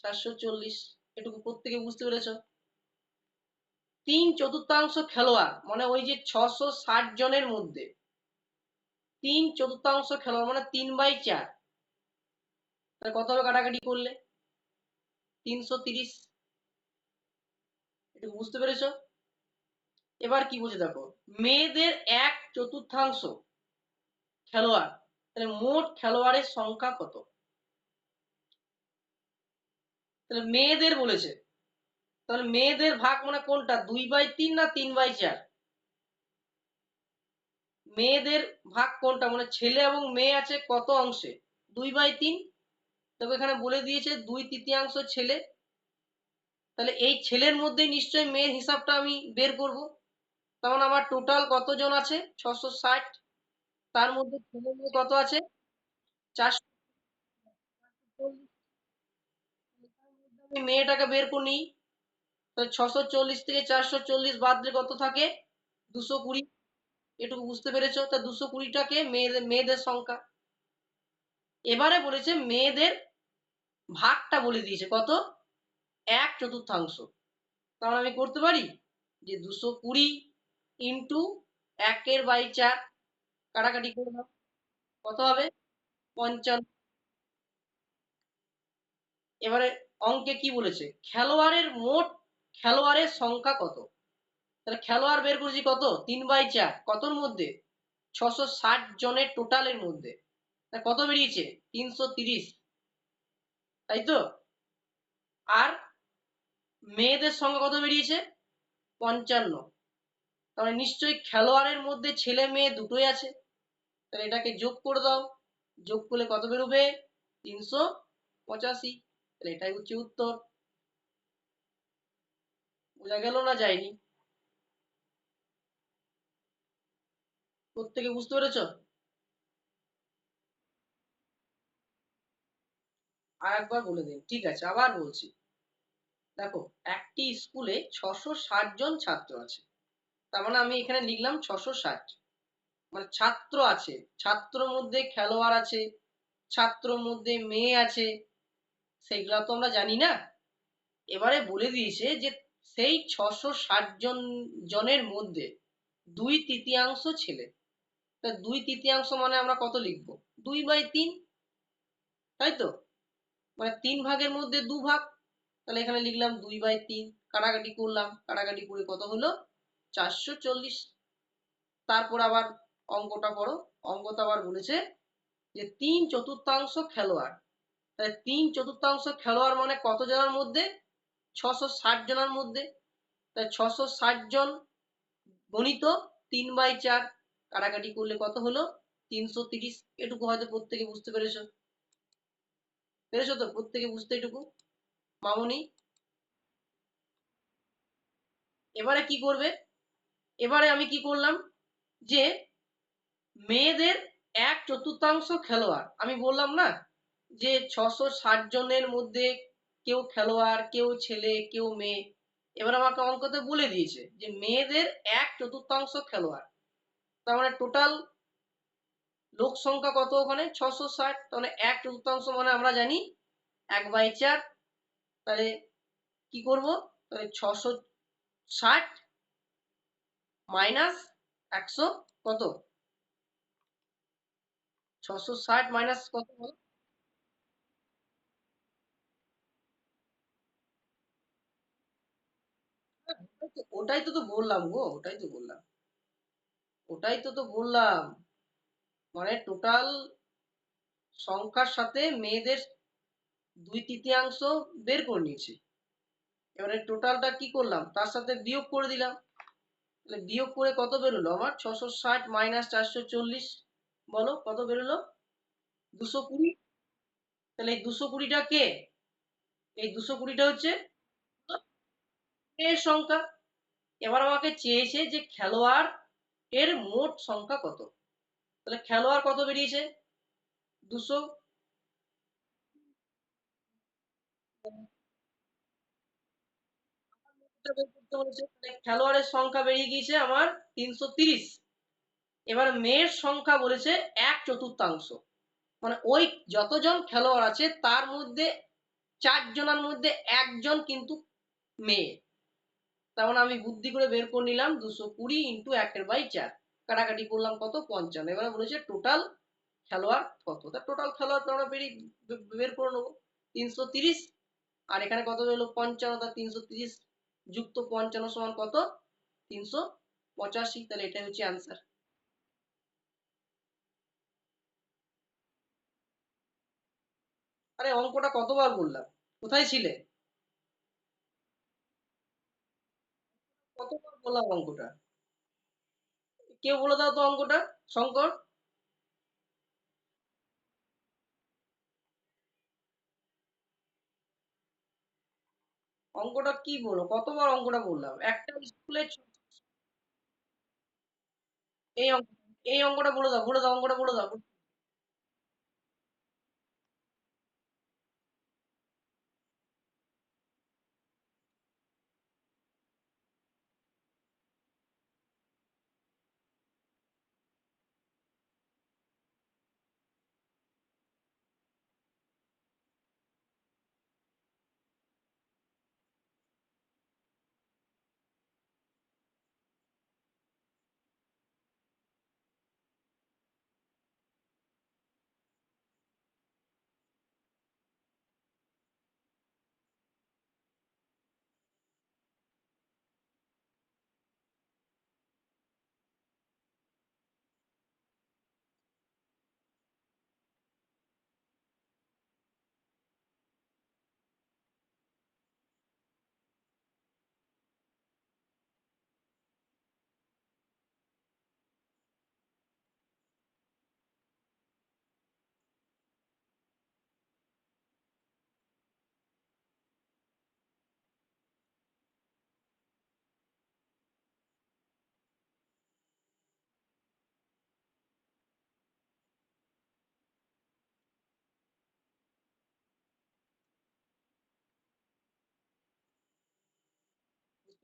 440। এটুকু প্রত্যেকে বুঝতে পেরেছো? 3/4 খেলোয়াড় মানে ওই যে 660 জনের মধ্যে 3/4 খেলোয়াড় মানে 3/4, তাহলে কত হবে কাটাকাটি করলে? 330। এটুকু বুঝতে পেরেছো? এবার কি বলছে দেখো, মেয়েদের 1/4 খেলোয়াড়, তাহলে মোট খেলোয়াড়ের সংখ্যা কত? তাহলে মেয়েদের বলেছে, তাহলে মেয়েদের ভাগ মানে কোনটা, 2/3 না 3/4? মেয়েদের ভাগ কোনটা, মানে ছেলে এবং মেয়ে আছে কত অংশে? 2/3। তবে এখানে বলে দিয়েছে 2/3 ছেলে, তাহলে এই ছেলের মধ্যে নিশ্চয়ই মেয়ের হিসাবটা আমি বের করব। তখন আমার টোটাল কতজন আছে? 660। তার মধ্যে ছেলে মেয়ে কত আছে? 440। আমি মেয়েটাকে বের করে নিই, তাহলে 640 থেকে 440 বাদ দিলে কত থাকে? 220। এটুকু বুঝতে পেরেছো? তা 220টাকে মেয়েদের মেয়েদের সংখ্যা। এবারে বলেছে মেয়েদের ভাগটা বলে দিয়েছে কত? 1/4। তাহলে আমি করতে পারি যে 220 ইন্টু 1/4, কাটাকাটি করে দাও, কত হবে? 55। এবারে অঙ্কে কি বলেছে, খেলোয়াড়ের মোট খেলোয়াড়ের সংখ্যা কত? তাহলে খেলোয়াড় বের করেছি কত? 3/4, কতর মধ্যে? 660 জনের টোটালের মধ্যে। কত বেরিয়েছে? 330, তাই তো? আর মেয়েদের সংখ্যা কত বেরিয়েছে? 55। তাহলে নিশ্চয়ই খেলোয়াড়ের মধ্যে ছেলে মেয়ে দুটোই আছে, তাহলে এটাকে যোগ করে দাও, যোগ করলে কত বেরোবে? 385। তাহলে এটাই হচ্ছে উত্তর। বোঝা গেল না যায়নি? প্রত্যেকে বুঝতে পেরেছো? আর একবার বলে দিন, ঠিক আছে আবার বলছি। দেখো, একটি স্কুলে 660 জন ছাত্র আছে, তার মানে আমি এখানে লিখলাম 660, মানে ছাত্র আছে, ছাত্রর মধ্যে খেলোয়াড় আছে, ছাত্রর মধ্যে মেয়ে আছে, সেগুলো তো আমরা জানি না। এবারে বলে দিয়েছে যে সেই 660 জনের মধ্যে 2/3 ছেলে, তা 2/3 মানে আমরা কত লিখবো? 2/3, তাই তো? মানে 3 ভাগের মধ্যে 2 ভাগ, তাহলে এখানে লিখলাম 2/3, কাটাকাটি করলাম, কাটাকাটি করে কত হলো? 440। তারপর আবার অঙ্কটা পড়ো। অঙ্কটা আবার বলেছে যে 3/4 খেলোয়াড়, তাহলে 3/4 খেলোয়াড় মানে কত জনের মধ্যে? 660 জনের মধ্যে, তাই 660 জন গণিত 3/4, কাটাকাটি করলে কত হলো? 330। এটুকু হয়তো প্রত্যেকে বুঝতে পেরেছো? পেরেছো তো প্রত্যেকে বুঝতে এটুকু, মামুনি? এবারে কি করবে, এবারে আমি কি করলাম যে মেয়েদের 1/4 খেলোয়াড়, আমি বললাম না যে 660 জনের মধ্যে কেউ খেলোয়াড়, কেউ ছেলে, কেউ মেয়ে। এবার আমাকে অঙ্কতে বলে দিয়েছে যে মেয়েদের 1/4 খেলোয়াড়, তার মানে টোটাল লোক সংখ্যা কত ওখানে? 660। তাহলে 1/4 মানে আমরা জানি 1/4। তাহলে কি করব, তাহলে 660 মাইনাস 100 কত? 660 মাইনাস কত হলো? ওটাই তো বললাম গো, ওটাই তো বললাম, মানে টোটাল সংখ্যার সাথে মেয়েদের 2/3 বের করে নিয়েছি। এবারে টোটালটা কি করলাম, তার সাথে বিয়োগ করে দিলাম, তাহলে বিয়োগ করে কত বেরোলো আমার? 660 মাইনাস 440, বলো কত বেরোলো? 220। তাহলে এই 220টা কে? এই 220টা হচ্ছে এর সংখ্যা। এবার আমাকে চেয়েছে যে খেলোয়াড় এর মোট সংখ্যা কত। তাহলে খেলোয়াড় কত বেরিয়েছে? 200। খেলোয়াড়ের সংখ্যা বেরিয়ে গিয়েছে আমার 330। এবার মেয়ের সংখ্যা বলেছে 1/4। মানে ওই যতজন খেলোয়াড় আছে তার মধ্যে 4 জনের মধ্যে একজন কিন্তু মেয়ে। তার মানে আমি বুদ্ধি করে বের করে নিলাম 220 ইন্টু 1/4, কাটাকাটি করলাম কত, 55। এবারে বলেছে টোটাল খেলোয়াড় কত, তা টোটাল খেলোয়াড় তো আমরা বের করে নেবো 330। আর এখানে কত হলো 55, তা 330 যুক্ত 55 সমান কত, 385। তাহলে এটাই হচ্ছে অ্যান্সার। আরে অঙ্কটা কতবার বললাম, কোথায় ছিলে? কতবার বললাম অঙ্কটা? কেউ বলে দাও তো অঙ্কটা, শঙ্কর। অঙ্কটা কি বলো, কতবার অঙ্কটা বললাম একটা স্কুলে। এই অঙ্ক, এই অঙ্কটা বলে দাও, বলে দাও, অঙ্কটা বলে দাও।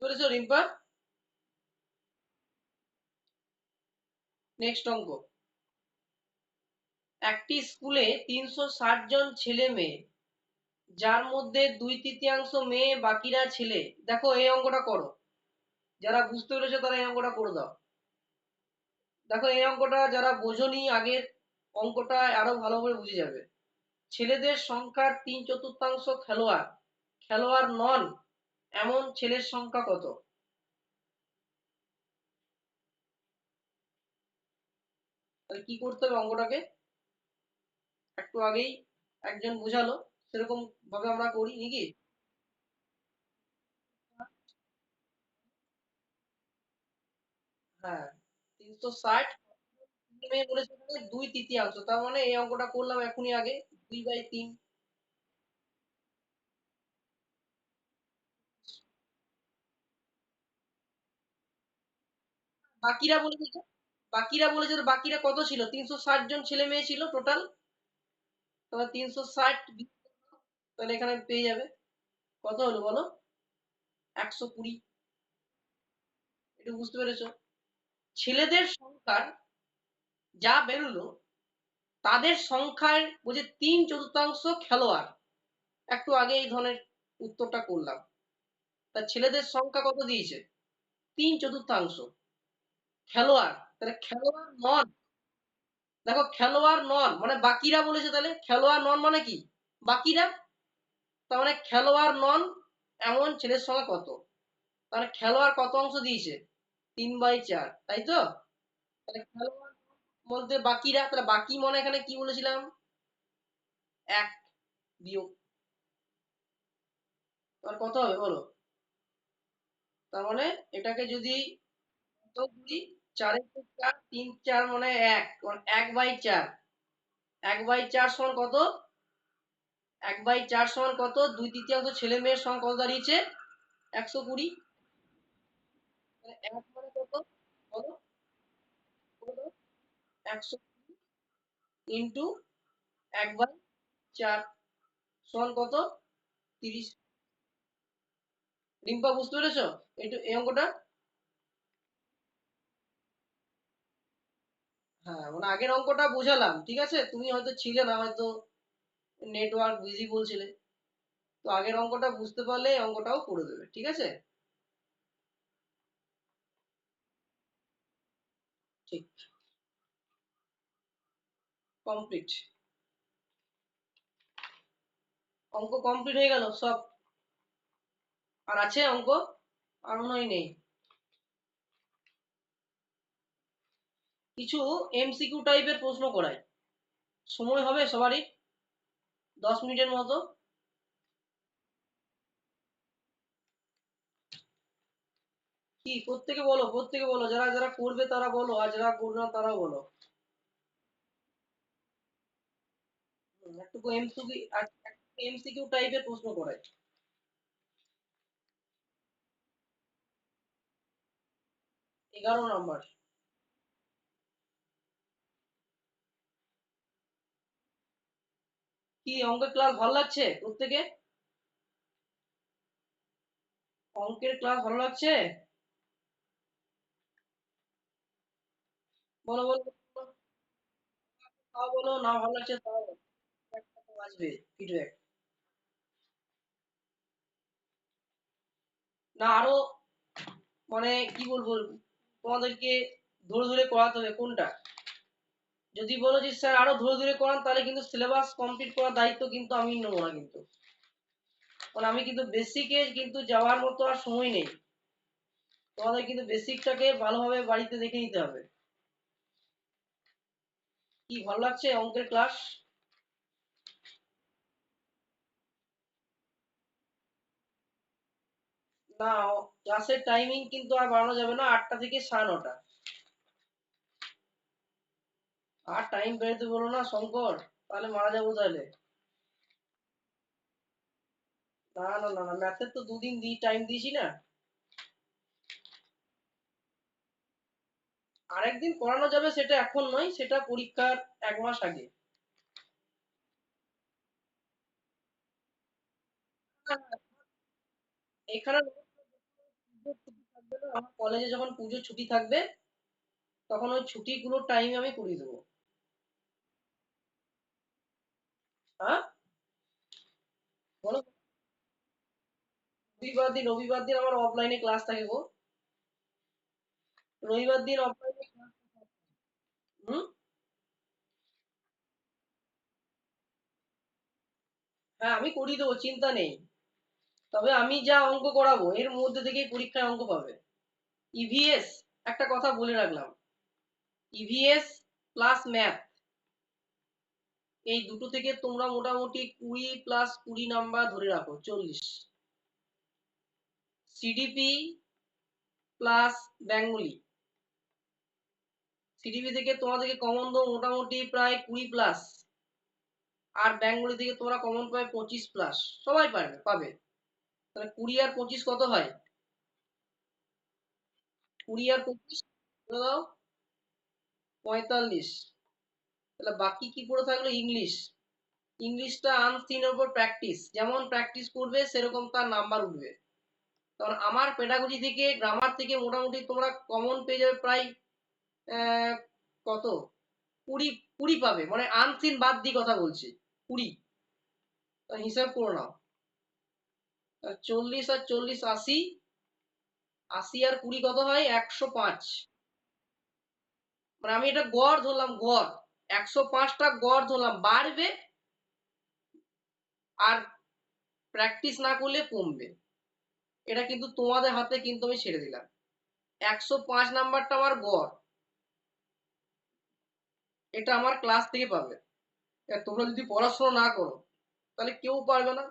বুঝতে পেরেছো রিম্পা? নেক্সট অঙ্ক। একটি স্কুলে 360 জন ছেলে মেয়ে, যার মধ্যে 2/3 মেয়ে বাকিরা ছেলে। দেখো এই অঙ্কটা করো, যারা বুঝতে পেরেছো তারা এই অঙ্কটা করে দাও। দেখো এই অঙ্কটা যারা বোঝোনি আগের অঙ্কটা আরো ভালো করে বুঝে যাবে। ছেলেদের সংখ্যার 3/4 খেলোয়াড়, খেলোয়াড় নন এমন ছেলের সংখ্যা কত? তাহলে কি করতে হবে অঙ্কটাকে, একটু আগেই একজন বোঝালো, সেরকম ভাবে আমরা করি নাকি? হ্যাঁ, 360 মেয়ে বলেছে এখানে 2/3, তার মানে এই অঙ্কটা করলাম এখনই আগে, 2/3। বাকিরা বলেছে যে, বাকিরা বলেছে তো, বাকিরা কত ছিল, 360 জন ছেলে মেয়ে ছিল টোটাল। তাহলে 360, তাহলে এখানে পেয়ে যাবে কত হলো বলো, 120। এটা বুঝতে পেরেছো? ছেলেদের সংখ্যার যা বেরোলো তাদের সংখ্যার বলছে 3/4 খেলোয়াড়। একটু আগে এই ধরনের উত্তরটা করলাম। তা ছেলেদের সংখ্যা কত দিয়েছে, 3/4 খেলোয়াড়, তাহলে খেলোয়াড় নন। দেখো খেলোয়াড় নন মানে বাকিরা বলেছে, তাহলে খেলোয়াড় নন মানে কি, বাকিরা। তার মানে খেলোয়াড় নন এমন ছেলের সংখ্যা কত, তাহলে খেলোয়াড় কত অংশ দিয়েছে, 3/4, তাই তো? তাহলে খেলোয়াড় বলতে বাকিরা, তাহলে বাকি মনে এখানে কি বলেছিলাম, এক, বিয়োগ। তার কত হবে বলো? তার মানে এটাকে যদি কত করি, 4 × 4 3 4 মানে 1, 1/4। 1/4 সমান কত, 1/4 সমান কত, 2/3 ছেলে মেয়ের সংখ্যা কত দাঁড়িয়েছে, 120। এক মানে কত বলো, বলো তো? 100। ইন্টু 1/4 সমান কত? 30। রিম্পা বুঝতে পেরেছো এই অঙ্কটা? হ্যাঁ, মানে আগের অঙ্কটা বুঝালাম, ঠিক আছে, তুমি হয়তো ছিলে না, হয়তো নেটওয়ার্ক বিজি বলছিলে। তো আগের অঙ্কটা বুঝতে পারলে এই অঙ্কটাও করে দেবে, ঠিক আছে? ঠিক। কমপ্লিট। অঙ্ক কমপ্লিট হয়ে গেল সব। আর আছে অঙ্ক? আর মনে হয় নেই। কিছু এমসিকিউ টাইপের প্রশ্ন করায়। সময় হবে সবারই? 10 মিনিটের মতো। কি প্রত্যেকে বলো, প্রত্যেকে বলো, যারা যারা করবে তারা বলো, আর যারা করবে না তারাও বলো। একটু এমসিকিউ টাইপের প্রশ্ন করায়। 11 নাম্বার। কি অঙ্কের ক্লাস ভালো লাগছে প্রত্যেকে? অঙ্কের ক্লাস ভালো লাগছে? বলো বলো বলো। তাও বলো, না ভালো লাগছে তাও বলো। একটা তো আসবে ফিডব্যাক। না আরো, মানে কি বলবো, তোমাদেরকে ধরে ধরে করাতে হবে কোনটা। যদি বলো যে স্যার আরো ধরে ধরে করান, তাহলে কিন্তু সিলেবাস কমপ্লিট করার দায়িত্ব কিন্তু আমি নেবো না কিন্তু। কারণ আমি কিন্তু বেসিকে কিন্তু যাওয়ার মতো আর সময় নেই। তোমাদের কিন্তু বেসিকটাকে ভালোভাবে বাড়িতে দেখে নিতে হবে। কি ভালো লাগছে অঙ্কের ক্লাস? না, ক্লাসের টাইমিং কিন্তু আর বাড়ানো যাবে না, 8টা থেকে 9:30। আর টাইম বেরোতে বলো না শঙ্কর, তাহলে মারা যাবো তাহলে। না না না না, ম্যাথের তো 2 দিন টাইম দিয়েছি না। আরেকদিন করানো যাবে, সেটা এখন নয়, সেটা পরীক্ষার 1 মাস আগে। এখানে পুজোর ছুটি থাকবে না, আমার কলেজে যখন পুজোর ছুটি থাকবে, তখন ওই ছুটিগুলোর টাইমে আমি করিয়ে দেবো। হ্যাঁ বলো। রবিবার দিন আমার অফলাইনে ক্লাস থাকে গো। রবিবার দিন অফলাইনে ক্লাস। হুম। হ্যাঁ আমি করিয়ে দেবো, চিন্তা নেই। তবে আমি যা অঙ্ক করাবো এর মধ্যে থেকেই পরীক্ষায় অঙ্ক পাবে। ইভিএস, একটা কথা বলে রাখলাম, ইভিএস প্লাস ম্যাথ, এই দুটো থেকে তোমরা মোটামুটি 20 + 20 নাম্বার ধরে রাখো, 40। সিডিপি প্লাস বেঙ্গলি, সিডিপি থেকে তোমাদেরকে কমন দেবো মোটামুটি প্রায় 20+। আর বেঙ্গলি থেকে তোমরা কমন পাবে 25+। সবাই পাবে। তাহলে 20 আর 25 কত হয়? 20 আর 25 বলে দাও। 45। তাহলে বাকি কি পড়ে থাকলো? ইংলিশ। ইংলিশটা আনসিনের উপর প্র্যাকটিস, যেমন প্র্যাকটিস করবে সেরকম তার নাম্বার উঠবে। কারণ আমার পেডাগজি থেকে, গ্রামার থেকে মোটামুটি তোমরা কমন পেয়ে যাবে প্রায় আহ, কত, 20 20 পাবে, মানে আনসিন বাদ দিয়ে কথা বলছি। 20, হিসাব করে নাও। 40 আর 40 80। 80 আর 20 কত হয়? 105। মানে আমি এটা গড় ধরলাম, গড় 105টা গড় ধরলাম, বাড়বে আর প্র্যাকটিস না করলে কমবে। এটা কিন্তু তোমাদের হাতে কিন্তু আমি ছেড়ে দিলাম। 105 নাম্বারটা আমার গড়, এটা আমার ক্লাস থেকে পাবে। তোমরা যদি পড়াশোনা না করো তাহলে কেউ পারবে না,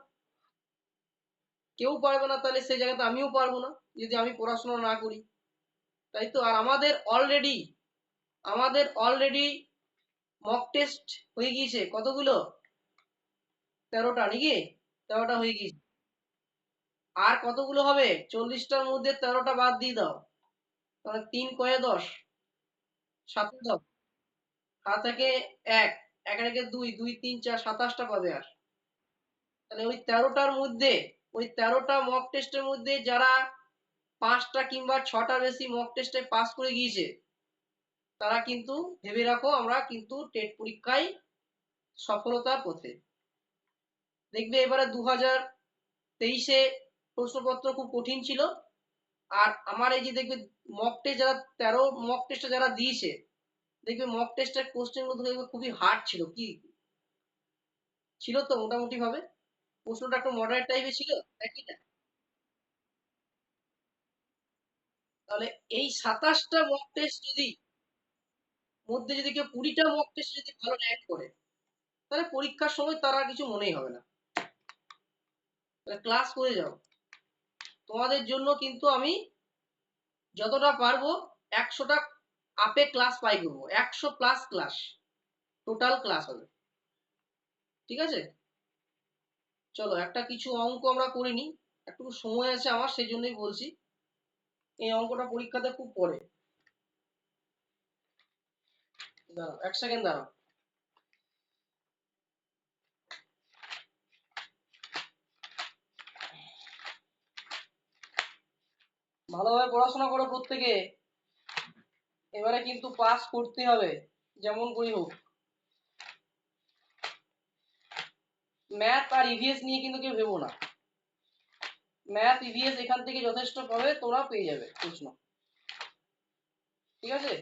কেউ পারবে না, তাহলে সেই জায়গাতে আমিও পারবো না যদি আমি পড়াশোনা না করি। তাই তো। আর আমাদের অলরেডি মক টেস্ট হয়ে গিয়েছে কতগুলো? 13টা নাকি? 13টা হয়ে গিয়েছে। আর কতগুলো হবে? 40টার মধ্যে 13টা বাদ দিয়ে দাও, তাহলে 3 × 10, 7 দাও। 7 থেকে 1, এক একে 2, 2 3 4 27টা পাবে। আর তাহলে ওই 13টার মধ্যে, ওই 13টা মক টেস্টের মধ্যে যারা 5টা কিংবা 6টা বেশি মক টেস্টে পাস করে গিয়েছে, তারা কিন্তু ভেবে রাখো আমরা কিন্তু টেট পরীক্ষায় সফলতার পথে। দেখবে এবারে 2023-এ প্রশ্নপত্র খুব কঠিন ছিল। আর আমার এই যে দেখবে মক টেস্ট যারা 13 মক টেস্টে যারা দিয়েছে, দেখবে মক টেস্টের কোশ্চেন গুলো দেখবে খুবই হার্ড ছিল। কি ছিল তো মোটামুটি ভাবে প্রশ্নটা একটু মডারেট টাইপের ছিল, একই না? তাহলে এই 27টা মক টেস্ট যদি মধ্যে যদি কেউ 20টা মক টেস্ট যদি ভালো র্যাঙ্ক করে, তাহলে পরীক্ষার সময় তার আর কিছু মনেই হবে না। তাহলে ক্লাস করে যাও। তোমাদের জন্য কিন্তু আমি যতটা পারবো 100টা আপে ক্লাস পাই করবো, 100+ ক্লাস টোটাল ক্লাস হবে। ঠিক আছে, চলো একটা কিছু অঙ্ক আমরা করে নিই। একটু সময় আছে আমার, সেই জন্যই বলছি। এই অঙ্কটা পরীক্ষাতে খুব পড়ে। দাঁড়াও 1 সেকেন্ড দাঁড়াও। ভালোভাবে পড়াশোনা করো প্রত্যেকে, এবারে কিন্তু পাস করতে হবে যেমন করি হোক। ম্যাথ আর ইভিএস নিয়ে কিন্তু কেউ ভেবো না। ম্যাথ ইভিএস এখান থেকে যথেষ্ট পাবে, তোমরা পেয়ে যাবে প্রশ্ন। ঠিক আছে,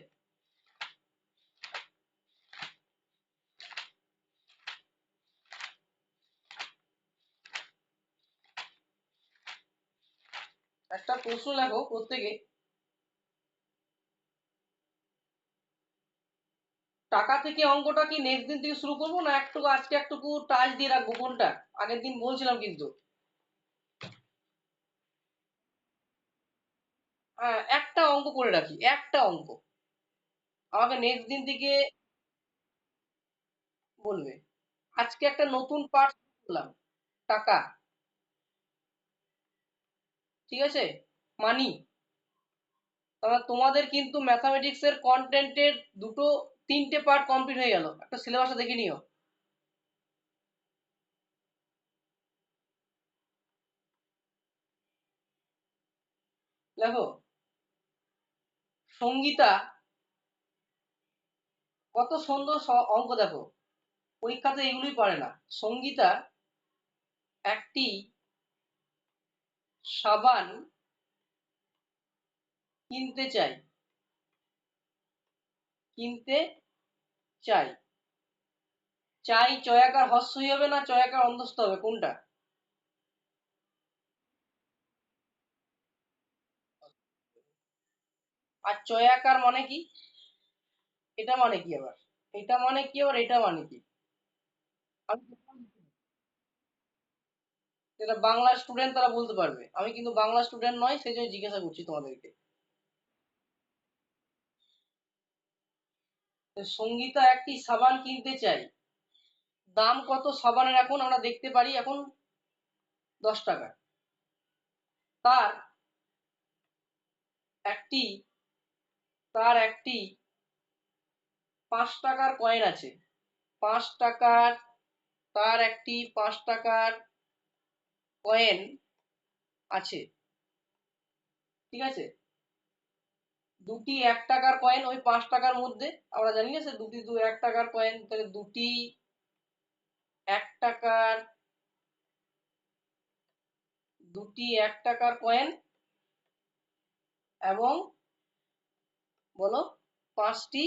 একটা প্রশ্ন লেখো প্রত্যেকে। টাকা থেকে অঙ্কটা কি নেক্সট দিন থেকে শুরু করবো, না একটু আজকে একটুকু টাচ দিয়ে রাখবো? কোনটা আগের দিন বলছিলাম কিন্তু। হ্যাঁ, একটা অঙ্ক করে রাখি, একটা অঙ্ক। আমাকে নেক্সট দিন থেকে বলবে। আজকে একটা নতুন পার্ট করলাম, টাকা। ঠিক আছে, মানি। তাহলে তোমাদের কিন্তু ম্যাথামেটিক্স এর কন্টেন্টের দুটো 3টে পার্ট কমপ্লিট হয়ে গেল। একটা সিলেবাসটা দেখে নিও। দেখো, সঙ্গীতা কত সুন্দর অঙ্ক। দেখো, পরীক্ষাতে এগুলোই পারে না। সঙ্গীতা একটি সাবান কিনতে চাই, কিনতে চাই। চাই চয়াকার হ্রস্বই হবে না চয়াকার অন্তস্থ হবে, কোনটা? আর চয়াকার মানে কি? এটা মানে কি আবার? এটা মানে কি আবার? এটা মানে কি? আমি যেটা বাংলা স্টুডেন্ট তারা বলতে পারবে, আমি কিন্তু বাংলা স্টুডেন্ট নয়, সেই জন্য জিজ্ঞাসা করছি তোমাদেরকে। সঙ্গীতা একটি সাবান কিনতে চাই। দাম কত সাবানের এখন আমরা দেখতে পারি, এখন 10 টাকা। তার একটি তার একটি 5 টাকার কয়েন আছে। 5 টাকার, তার একটি 5 টাকার কয়েন আছে। ঠিক আছে, দুটি 1 টাকার কয়েন ওই 5 টাকার মধ্যে। আমরা জানি না সে দুটি 1 টাকার কয়েন, তাহলে দুটি 1 টাকার, দুটি 1 টাকার কয়েন এবং বলো 5টি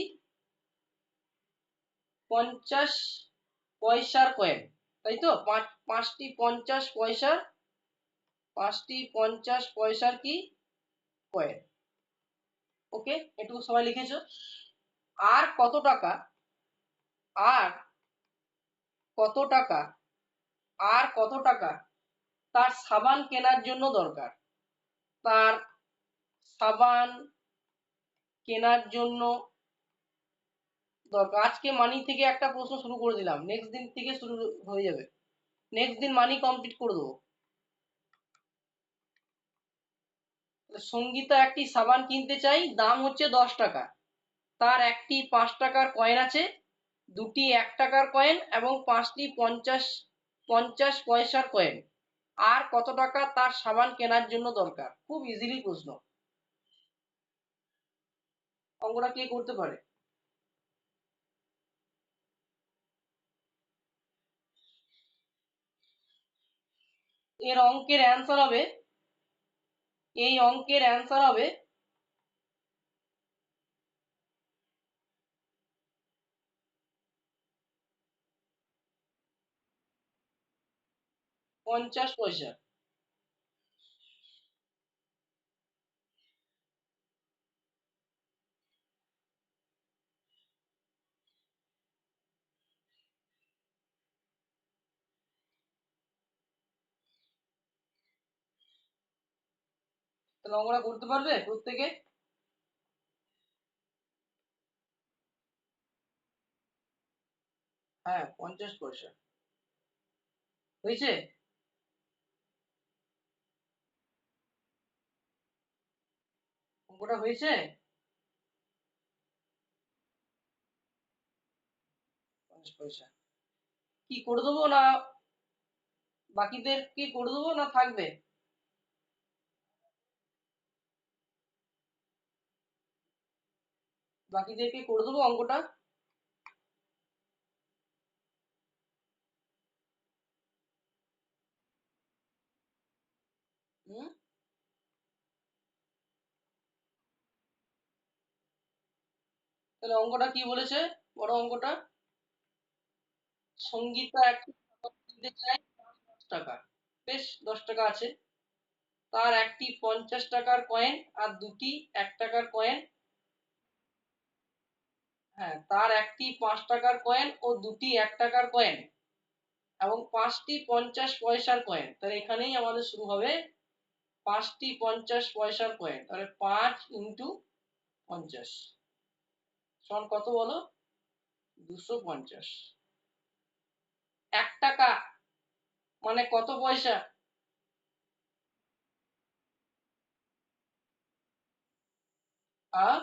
50 পয়সার কয়েন। তাই তো, 5টি 50 পয়সার, 5টি 50 পয়সার কি কয়েন। ওকে, এটুকু সবাই লিখেছো? আর কত টাকা, আর কত টাকা, আর কত টাকা তার সাবান কেনার জন্য দরকার? তার সাবান কেনার জন্য দরকার। আজকে মানি থেকে একটা প্রশ্ন শুরু করে দিলাম, নেক্সট দিন থেকে শুরু হয়ে যাবে। নেক্সট দিন মানি কমপ্লিট করে দেবো। সঙ্গীতা একটি সাবান কিনতে চাই, দাম হচ্ছে 10 টাকা। তার একটি 5 টাকার কয়েন আছে দুটি 1 টাকার কয়েন এবং 5টি 50 পয়সার কয়েন। আর কত টাকা তার সাবান কেনার জন্য দরকার? খুব ইজিলি প্রশ্ন। অঙ্কটা কে করতে পারে? এর অঙ্কের অ্যান্সার হবে, এই অঙ্কের অ্যান্সার হবে 50 পয়সা। তাহলে অঙ্কটা করতে পারবে প্রত্যেকে? হ্যাঁ, 50 পয়সা। হয়েছে? অঙ্কটা হয়েছে? 50 পয়সা। কি করে দেবো না বাকিদের কি করে দেবো না থাকবে? বাকিদেরকে করে দেবো অঙ্কটা? হুম? তাহলে অঙ্কটা কি বলেছে? বড় অঙ্কটা, সঙ্গীতা একটি কাগজ কিনতে চায় 10 টাকা। বেশ, 10 টাকা আছে। তার একটি 50 টাকার কয়েন আর দুটি 1 টাকার কয়েন। হ্যাঁ, তার একটি 5 টাকার কয়েন ও দুটি 1 টাকার কয়েন এবং 5টি 50 পয়সার কয়েন। তাহলে এখানেই আমাদের শুরু হবে 5টি 50 পয়সার কয়েন। তাহলে 5 × 50 সমান কত বলো? 250। 1 টাকা মানে কত পয়সা? আহ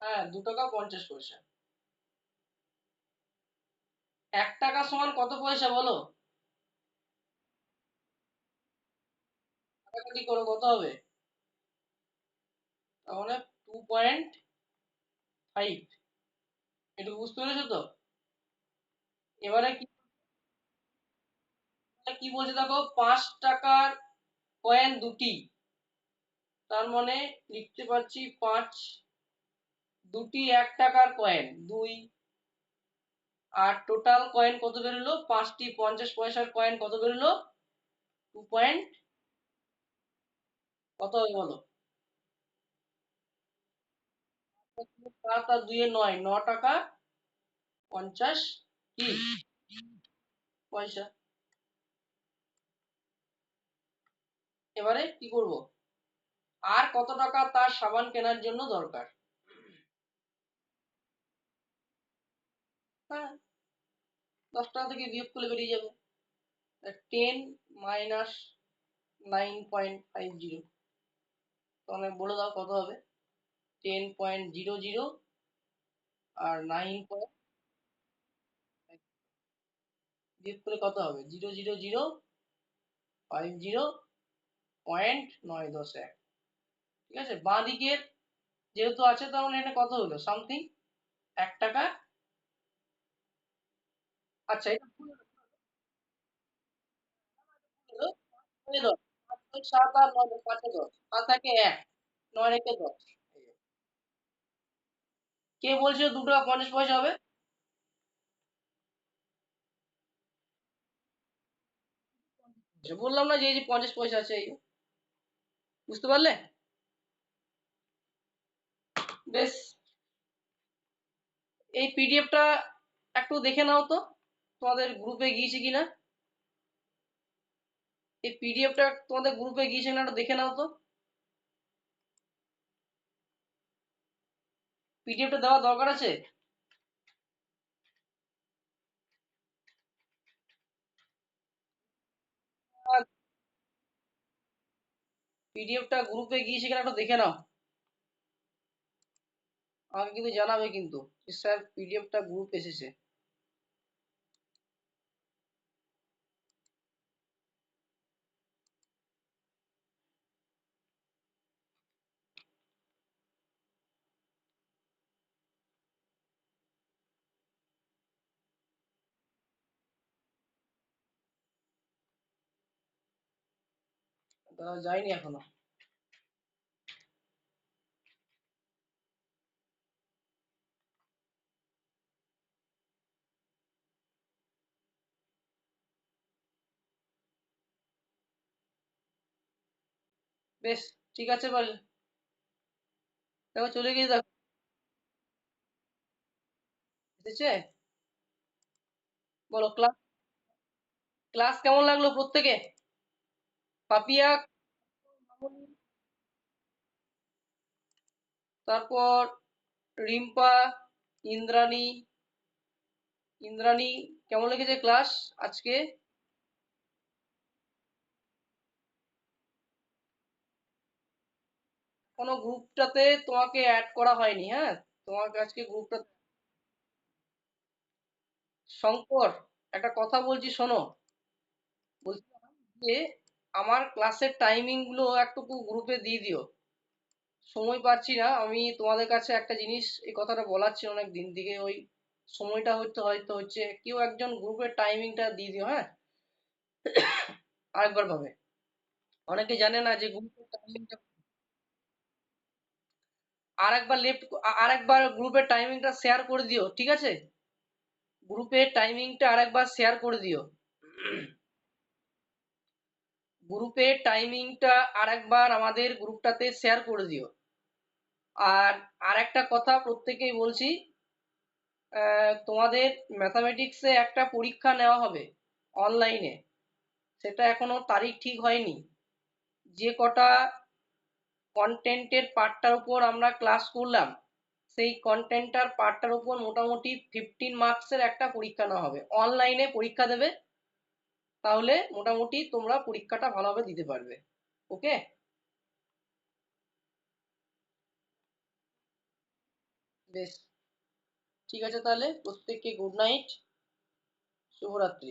হ্যাঁ, 2 টাকা 50 পয়সা। 1 টাকা সমান কত পয়সা বলো? কাটাকাটি করো, কত হবে? তাহলে 2.5। এটুকু বুঝতে পেরেছো তো? এবারে কি, কি বলছে দেখো, 5 টাকার কয়েন দুটি, তার মানে লিখতে পারছি 5, দুটি 1 টাকার কয়েন 2, আর টোটাল কয়েন কত বেরোলো? 5টি 50 পয়সার কয়েন কত বেরোলো? 2 পয়েন্ট কত হবে বলো? 7 আর 2 এ 9, 9 টাকা 50 কি পয়সা। এবারে কি করব? আর কত টাকা তার সাবান কেনার জন্য দরকার? হ্যাঁ, 10 টাকা থেকে বিয়োগ করলে বেরিয়ে যাবে। 10 মাইনাস 9.50, তাহলে বলে দাও কত হবে? 10.00 আর 9 বিয়োগ করে কত হবে? 0.0050.910 ঠিক আছে। বাঁ দিকের যেহেতু আছে, তার মানে এটা কত হলো? সামথিং 1 টাকা। আচ্ছা, এটা হলো 10, 7 আর 9, 5 এ 10, 5 থাকে 1, 9 একে 10। কে বলছিল 2 টাকা 50 পয়সা হবে? বললাম না যে এই যে 50 পয়সা আছে, এই বুঝতে পারলে? বেশ, এই পিডিএফটা একটু দেখে নাও তো, তোমাদের গ্রুপে গিয়েছে কিনা। এই পিডিএফটা তোমাদের গ্রুপে গিয়েছে কিনা একটু দেখে নাও তো। পিডিএফটা দেওয়ার দরকার আছে। পিডিএফটা গ্রুপে গিয়েছে কিনা একটু দেখে নাও। আমাকে কিন্তু জানাবে কিন্তু স্যার পিডিএফটা গ্রুপ এসেছে। যায়নি এখনো। বেশ, ঠিক আছে বল। দেখো চলে গিয়ে দেখো এসেছে। বলো ক্লাস, ক্লাস কেমন লাগলো প্রত্যেকে? পাপিয়া, মামনি, তারপর রিম্পা, ইন্দ্রাণী। ইন্দ্রাণী, কেমন লেগেছে ক্লাস আজকে? কোনো গ্রুপটাতে তোমাকে অ্যাড করা হয়নি, হ্যাঁ? তোমাকে আজকে গ্রুপটা। শঙ্কর, একটা কথা বলছি শোনো। বলছিলাম যে আমার ক্লাসের টাইমিং গুলো একটুকু গ্রুপে দিয়ে দিও। সময় পাচ্ছি না আমি, তোমাদের কাছে একটা জিনিস এই কথাটা বলার ছিল অনেক দিন থেকে, ওই সময়টা হয়তো হচ্ছে, কেউ একজন গ্রুপের টাইমিংটা দিয়ে দিও, হ্যাঁ? আরেকবার ভাবে, অনেকে জানে না যে গ্রুপের টাইমিংটা। আরেকবার গ্রুপের টাইমিংটা শেয়ার করে দিও, ঠিক আছে? গ্রুপের টাইমিংটা আরেকবার শেয়ার করে দিও। গ্রুপের টাইমিংটা আরেকবার আমাদের গ্রুপটাতে শেয়ার করে দিও। আর আরেকটা কথা প্রত্যেকেই বলছি, তোমাদের ম্যাথামেটিক্সে একটা পরীক্ষা নেওয়া হবে অনলাইনে। সেটা এখনো তারিখ ঠিক হয়নি। যে কটা কন্টেন্টের পার্টটার উপর আমরা ক্লাস করলাম, সেই কন্টেন্টটার পার্টটার উপর মোটামুটি 15 মার্কসের একটা পরীক্ষা নেওয়া হবে, অনলাইনে পরীক্ষা দেবে। তাহলে মোটামুটি তোমরা পরীক্ষাটা ভালোভাবে দিতে পারবে। ওকে? বেশ, ঠিক আছে তাহলে প্রত্যেককে গুড নাইট, শুভরাত্রি।